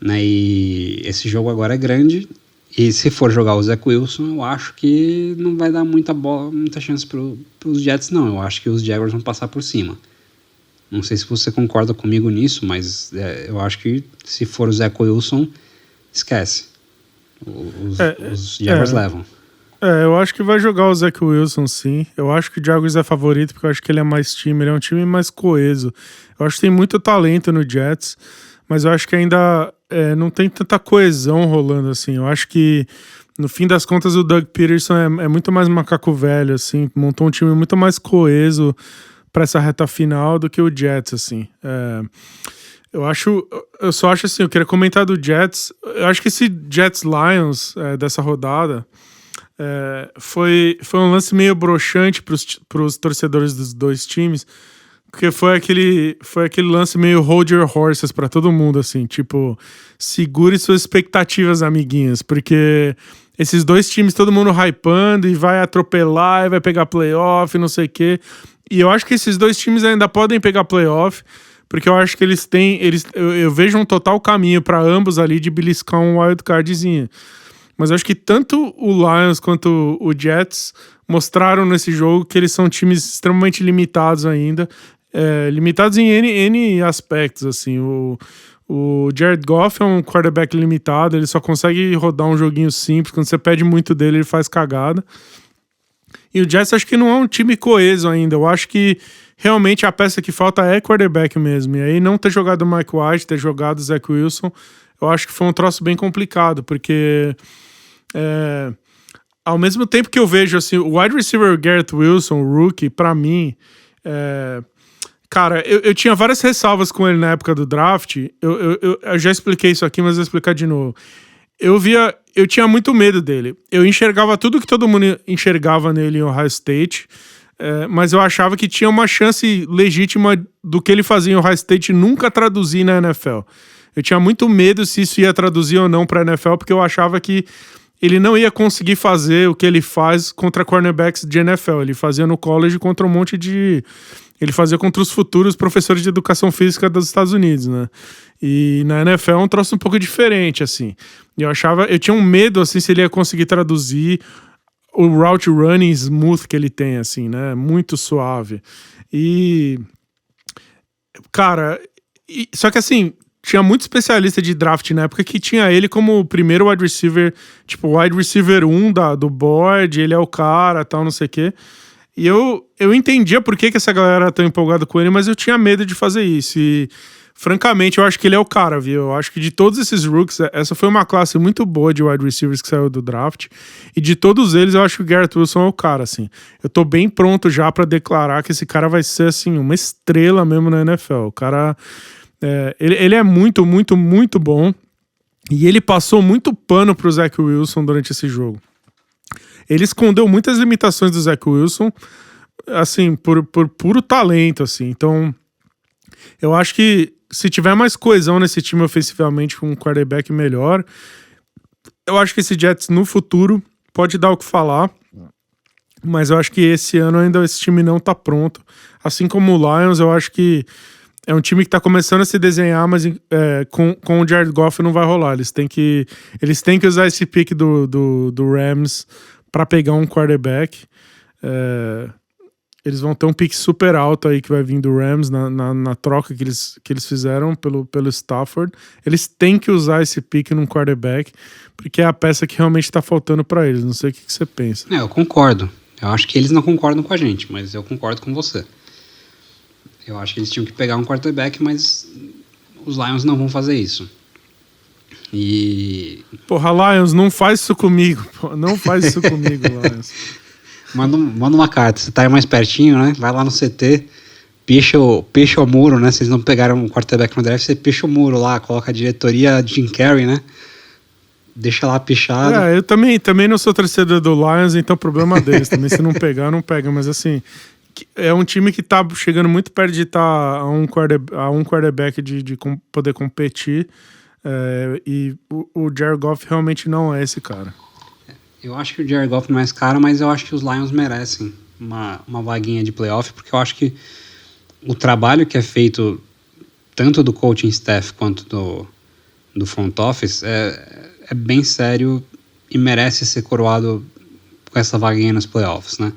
[SPEAKER 2] né? E esse jogo agora é grande, e se for jogar o Zach Wilson, eu acho que não vai dar muita chance pros Jets, não. Eu acho que os Jaguars vão passar por cima. Não sei se você concorda comigo nisso, mas eu acho que se for o Zach Wilson, esquece. Os Jaguars levam.
[SPEAKER 1] Eu acho que vai jogar o Zach Wilson, sim. Eu acho que o Jaguars é favorito, porque eu acho que ele é mais time, ele é um time mais coeso. Eu acho que tem muito talento no Jets, mas eu acho que ainda não tem tanta coesão rolando, assim. Eu acho que, no fim das contas, o Doug Peterson é muito mais macaco velho, assim. Montou um time muito mais coeso para essa reta final do que o Jets, assim. Eu só acho assim, eu queria comentar do Jets. Eu acho que esse Jets-Lions dessa rodada... foi um lance meio broxante pros torcedores dos dois times, porque foi aquele lance meio hold your horses pra todo mundo, assim, tipo, segure suas expectativas, amiguinhos, porque esses dois times, todo mundo hypando e vai atropelar e vai pegar playoff, não sei o quê, e eu acho que esses dois times ainda podem pegar playoff, porque eu acho que eu vejo um total caminho pra ambos ali de beliscar um wildcardzinho. Mas eu acho que tanto o Lions quanto o Jets mostraram nesse jogo que eles são times extremamente limitados ainda. Limitados em N aspectos, assim. O Jared Goff é um quarterback limitado, ele só consegue rodar um joguinho simples. Quando você pede muito dele, ele faz cagada. E o Jets acho que não é um time coeso ainda. Eu acho que realmente a peça que falta é quarterback mesmo. E aí não ter jogado o Mike White, ter jogado o Zach Wilson, eu acho que foi um troço bem complicado, porque... ao mesmo tempo que eu vejo assim, o wide receiver Garrett Wilson, o rookie, pra mim, cara, eu tinha várias ressalvas com ele na época do draft. Eu já expliquei isso aqui, mas vou explicar de novo. Eu tinha muito medo dele. Eu enxergava tudo que todo mundo enxergava nele em Ohio State, mas eu achava que tinha uma chance legítima do que ele fazia em Ohio State nunca traduzir na NFL. Eu tinha muito medo se isso ia traduzir ou não pra NFL, porque eu achava que ele não ia conseguir fazer o que ele faz contra cornerbacks de NFL. Ele fazia no college contra um monte de... Ele fazia contra os futuros professores de educação física dos Estados Unidos, né? E na NFL é um troço um pouco diferente, assim. Eu tinha um medo, assim, se ele ia conseguir traduzir o route running smooth que ele tem, assim, né? Muito suave. E... Cara... Só que, assim... tinha muito especialista de draft na época que tinha ele como o primeiro wide receiver, tipo, wide receiver 1 do board, ele é o cara, tal, não sei o quê. E eu entendia por que essa galera era tão empolgada com ele, mas eu tinha medo de fazer isso. E, francamente, eu acho que ele é o cara, viu? Eu acho que de todos esses rookies, essa foi uma classe muito boa de wide receivers que saiu do draft. E de todos eles, eu acho que o Garrett Wilson é o cara, assim. Eu tô bem pronto já pra declarar que esse cara vai ser, assim, uma estrela mesmo na NFL. O cara... ele é muito, muito, muito bom. E ele passou muito pano pro Zach Wilson durante esse jogo. Ele escondeu muitas limitações do Zach Wilson, assim, por puro talento, assim. Então, eu acho que se tiver mais coesão nesse time ofensivamente com um quarterback melhor, eu acho que esse Jets no futuro pode dar o que falar. Mas eu acho que esse ano ainda esse time não tá pronto. Assim como o Lions, eu acho que é um time que tá começando a se desenhar, mas com o Jared Goff não vai rolar. Eles têm que usar esse pick do Rams para pegar um quarterback. Eles vão ter um pick super alto aí que vai vir do Rams na troca que eles fizeram pelo Stafford. Eles têm que usar esse pick num quarterback, porque é a peça que realmente tá faltando para eles. Não sei o que você pensa.
[SPEAKER 2] Eu concordo. Eu acho que eles não concordam com a gente, mas eu concordo com você. Eu acho que eles tinham que pegar um quarterback, mas os Lions não vão fazer isso. E...
[SPEAKER 1] Porra, Lions, não faz isso comigo. Não faz isso comigo, Lions.
[SPEAKER 2] Manda uma carta. Você tá aí mais pertinho, né? Vai lá no CT, picha o muro, né? Vocês não pegaram um quarterback no draft, você picha o muro lá, coloca a diretoria Jim Carrey, né? Deixa lá pichado.
[SPEAKER 1] Eu também não sou torcedor do Lions, então o problema deles. Também se não pegar, não pega. Mas assim... é um time que tá chegando muito perto de estar a um quarterback de poder competir. E o Jared Goff realmente não é esse cara.
[SPEAKER 2] Eu acho que o Jared Goff não é esse cara, mas eu acho que os Lions merecem uma vaguinha de playoff, porque eu acho que o trabalho que é feito tanto do coaching staff quanto do front office é bem sério e merece ser coroado com essa vaguinha nos playoffs, né?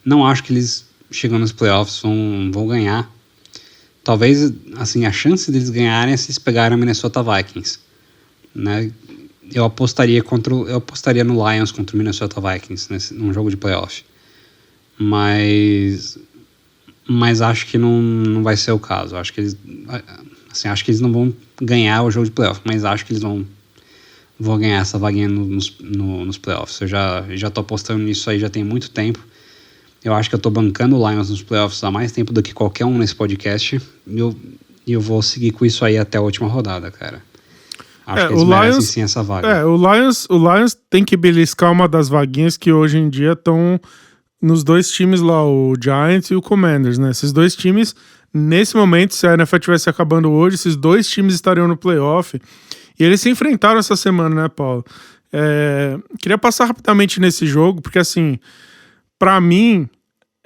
[SPEAKER 2] Não acho que eles chegando nos playoffs vão ganhar. Talvez, assim, a chance deles ganharem é se eles pegarem o Minnesota Vikings, né? Eu apostaria no Lions contra o Minnesota Vikings num jogo de playoff. Mas acho que não vai ser o caso. Acho que eles não vão ganhar o jogo de playoff, mas acho que eles vão ganhar essa vaguinha nos playoffs. Eu já tô apostando nisso aí já tem muito tempo. Eu acho que eu tô bancando o Lions nos playoffs há mais tempo do que qualquer um nesse podcast. E eu vou seguir com isso aí até a última rodada, cara. Acho que eles merecem sim essa vaga.
[SPEAKER 1] O Lions tem que beliscar uma das vaguinhas que hoje em dia estão nos dois times lá, o Giants e o Commanders, né? Esses dois times, nesse momento, se a NFL estivesse acabando hoje, esses dois times estariam no playoff. E eles se enfrentaram essa semana, né, Paulo? Queria passar rapidamente nesse jogo, porque assim... Pra mim,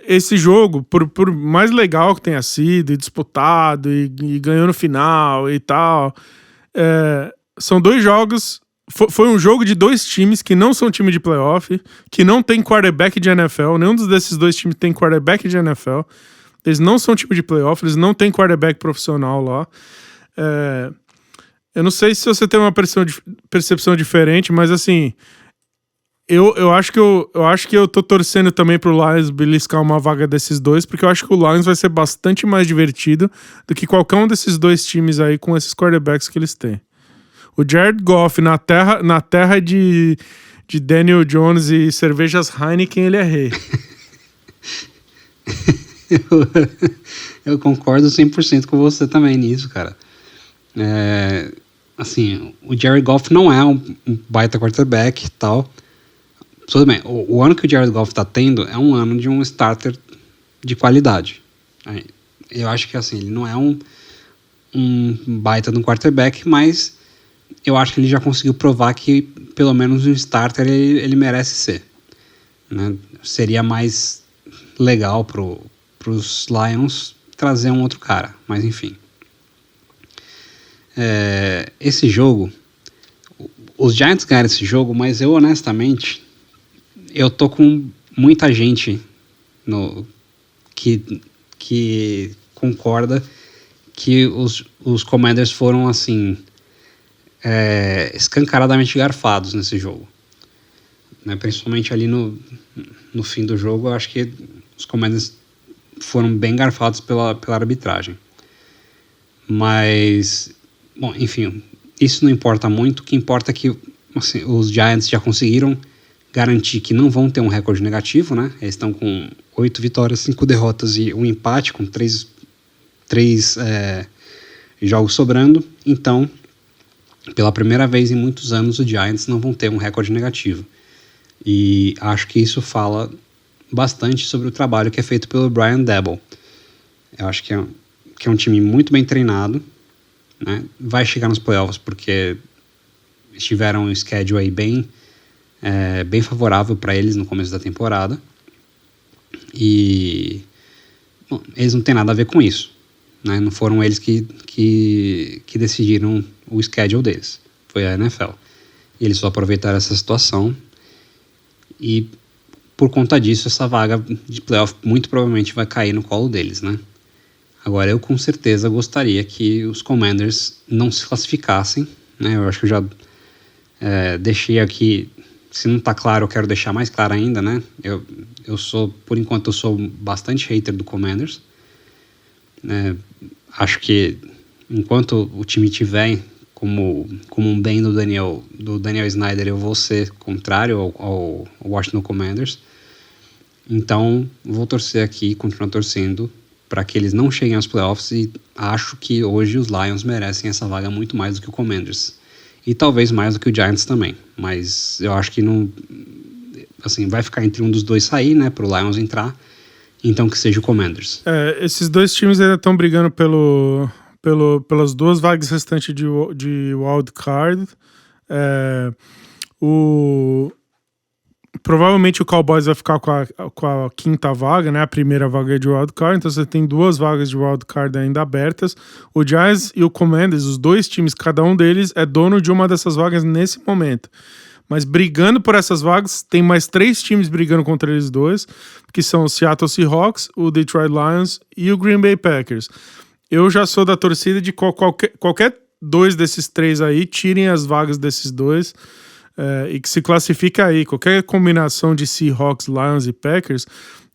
[SPEAKER 1] esse jogo, por mais legal que tenha sido, e disputado, e ganhou no final e tal, são dois jogos... Foi um jogo de dois times que não são time de playoff, que não tem quarterback de NFL, nenhum desses dois times tem quarterback de NFL, eles não são time de playoff, eles não têm quarterback profissional lá. Eu não sei se você tem uma percepção diferente, mas assim... Eu acho que eu tô torcendo também pro Lions beliscar uma vaga desses dois, porque eu acho que o Lions vai ser bastante mais divertido do que qualquer um desses dois times aí com esses quarterbacks que eles têm. O Jared Goff na terra de Daniel Jones e cervejas Heineken, ele é rei.
[SPEAKER 2] Eu concordo 100% com você também nisso, cara. Assim, o Jared Goff não é um baita quarterback e tal. Tudo bem, o ano que o Jared Goff tá tendo é um ano de um starter de qualidade. Eu acho que assim, ele não é um baita de um quarterback, mas eu acho que ele já conseguiu provar que pelo menos um starter ele merece ser, né? Seria mais legal pros Lions trazer um outro cara, mas enfim. Esse jogo, os Giants ganharam esse jogo, mas eu honestamente... Eu tô com muita gente que concorda que os Commanders foram, assim, escancaradamente garfados nesse jogo. Né? Principalmente ali no fim do jogo, eu acho que os Commanders foram bem garfados pela arbitragem. Mas, bom, enfim, isso não importa muito. O que importa é que assim, os Giants já conseguiram garantir que não vão ter um recorde negativo, né? Eles estão com 8 vitórias, 5 derrotas e um empate, com 3 jogos sobrando. Então, pela primeira vez em muitos anos, os Giants não vão ter um recorde negativo. E acho que isso fala bastante sobre o trabalho que é feito pelo Brian Daboll. Eu acho que é um time muito bem treinado, né? Vai chegar nos playoffs porque tiveram um schedule aí bem favorável para eles no começo da temporada. E bom, eles não têm nada a ver com isso, né? Não foram eles que decidiram o schedule deles, foi a NFL. E eles só aproveitaram essa situação e por conta disso essa vaga de playoff muito provavelmente vai cair no colo deles, né? Agora eu com certeza gostaria que os Commanders não se classificassem, né? Eu acho que eu já deixei aqui, se não tá claro eu quero deixar mais claro ainda, né? Por enquanto eu sou bastante hater do Commanders, né? Acho que enquanto o time tiver como um bem do Daniel Snyder, eu vou ser contrário ao Washington Commanders. Então vou torcer aqui, continuar torcendo para que eles não cheguem aos playoffs, e acho que hoje os Lions merecem essa vaga muito mais do que o Commanders. E talvez mais do que o Giants também. Mas eu acho que não, assim, vai ficar entre um dos dois sair, né, pro Lions entrar. Então que seja o Commanders.
[SPEAKER 1] Esses dois times ainda estão brigando pelas duas vagas restantes de wild card. Provavelmente o Cowboys vai ficar com a quinta vaga, né? A primeira vaga de wildcard, então você tem duas vagas de wildcard ainda abertas. O Giants e o Commanders, os dois times, cada um deles é dono de uma dessas vagas nesse momento. Mas brigando por essas vagas, tem mais 3 times brigando contra eles dois, que são o Seattle Seahawks, o Detroit Lions e o Green Bay Packers. Eu já sou da torcida de qualquer 2 desses 3 aí, tirem as vagas desses 2, e que se classifica aí. Qualquer combinação de Seahawks, Lions e Packers,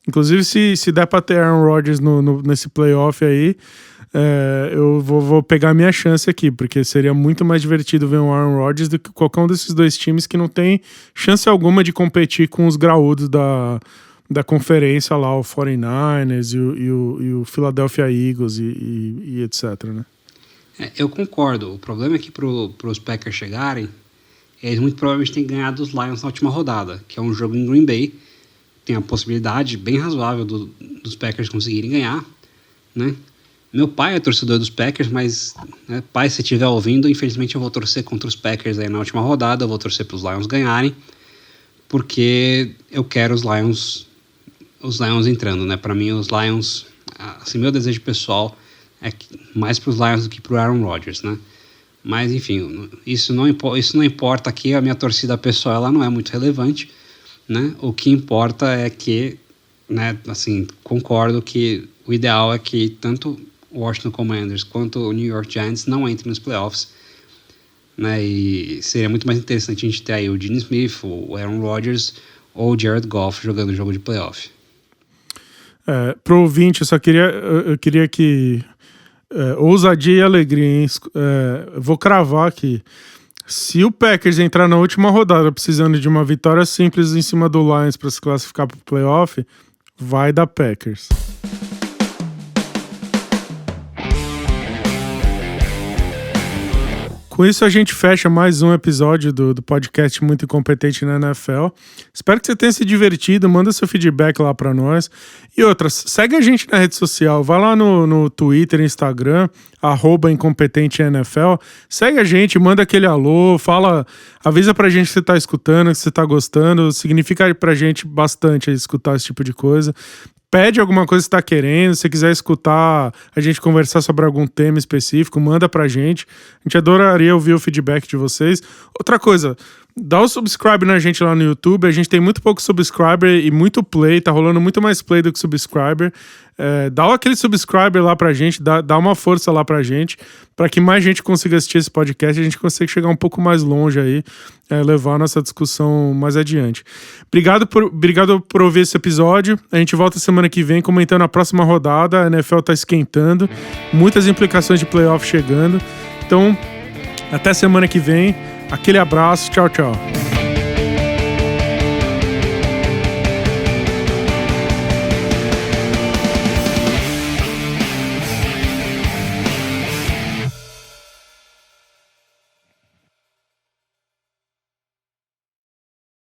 [SPEAKER 1] inclusive se der pra ter Aaron Rodgers nesse playoff aí, eu vou pegar a minha chance aqui, porque seria muito mais divertido ver um Aaron Rodgers do que qualquer um desses 2 times que não tem chance alguma de competir com os graúdos da conferência lá, o 49ers e o Philadelphia Eagles e etc, né?
[SPEAKER 2] Eu concordo. O problema é que pros Packers chegarem, eles muito provavelmente têm ganhado os Lions na última rodada, que é um jogo em Green Bay. Tem a possibilidade bem razoável dos Packers conseguirem ganhar, né? Meu pai é torcedor dos Packers, mas, né, pai, se estiver ouvindo, infelizmente eu vou torcer contra os Packers aí na última rodada, eu vou torcer para os Lions ganharem, porque eu quero os Lions entrando, né? Para mim, os Lions, assim, meu desejo pessoal é mais para os Lions do que para o Aaron Rodgers, né? Mas, enfim, isso não importa aqui, a minha torcida pessoal ela não é muito relevante, né? O que importa é que, né, assim, concordo que o ideal é que tanto o Washington Commanders quanto o New York Giants não entrem nos playoffs, né? E seria muito mais interessante a gente ter aí o Gene Smith, o Aaron Rodgers ou o Jared Goff jogando o jogo de playoff.
[SPEAKER 1] Pro ouvinte, eu queria que ousadia e alegria, hein? Vou cravar aqui. Se o Packers entrar na última rodada precisando de uma vitória simples em cima do Lions para se classificar para o playoff, vai dar Packers. Com isso a gente fecha mais um episódio do podcast Muito Incompetente na NFL. Espero que você tenha se divertido, manda seu feedback lá pra nós. E outras, segue a gente na rede social, vai lá no Twitter, Instagram, @IncompetenteNFL. Segue a gente, manda aquele alô, avisa pra gente que você tá escutando, que você tá gostando. Significa pra gente bastante escutar esse tipo de coisa. Pede alguma coisa que você está querendo, se quiser escutar a gente conversar sobre algum tema específico, manda pra gente. A gente adoraria ouvir o feedback de vocês. Outra coisa, dá o subscribe na gente lá no YouTube. A gente tem muito pouco subscriber e muito play. Tá rolando muito mais play do que subscriber. Dá aquele subscriber lá pra gente, dá uma força lá pra gente, pra que mais gente consiga assistir esse podcast e a gente consiga chegar um pouco mais longe aí, levar a nossa discussão mais adiante. Obrigado por ouvir esse episódio. A gente volta semana que vem comentando a próxima rodada. A NFL tá esquentando, muitas implicações de playoff chegando. Então, até semana que vem. Aquele abraço, tchau, tchau.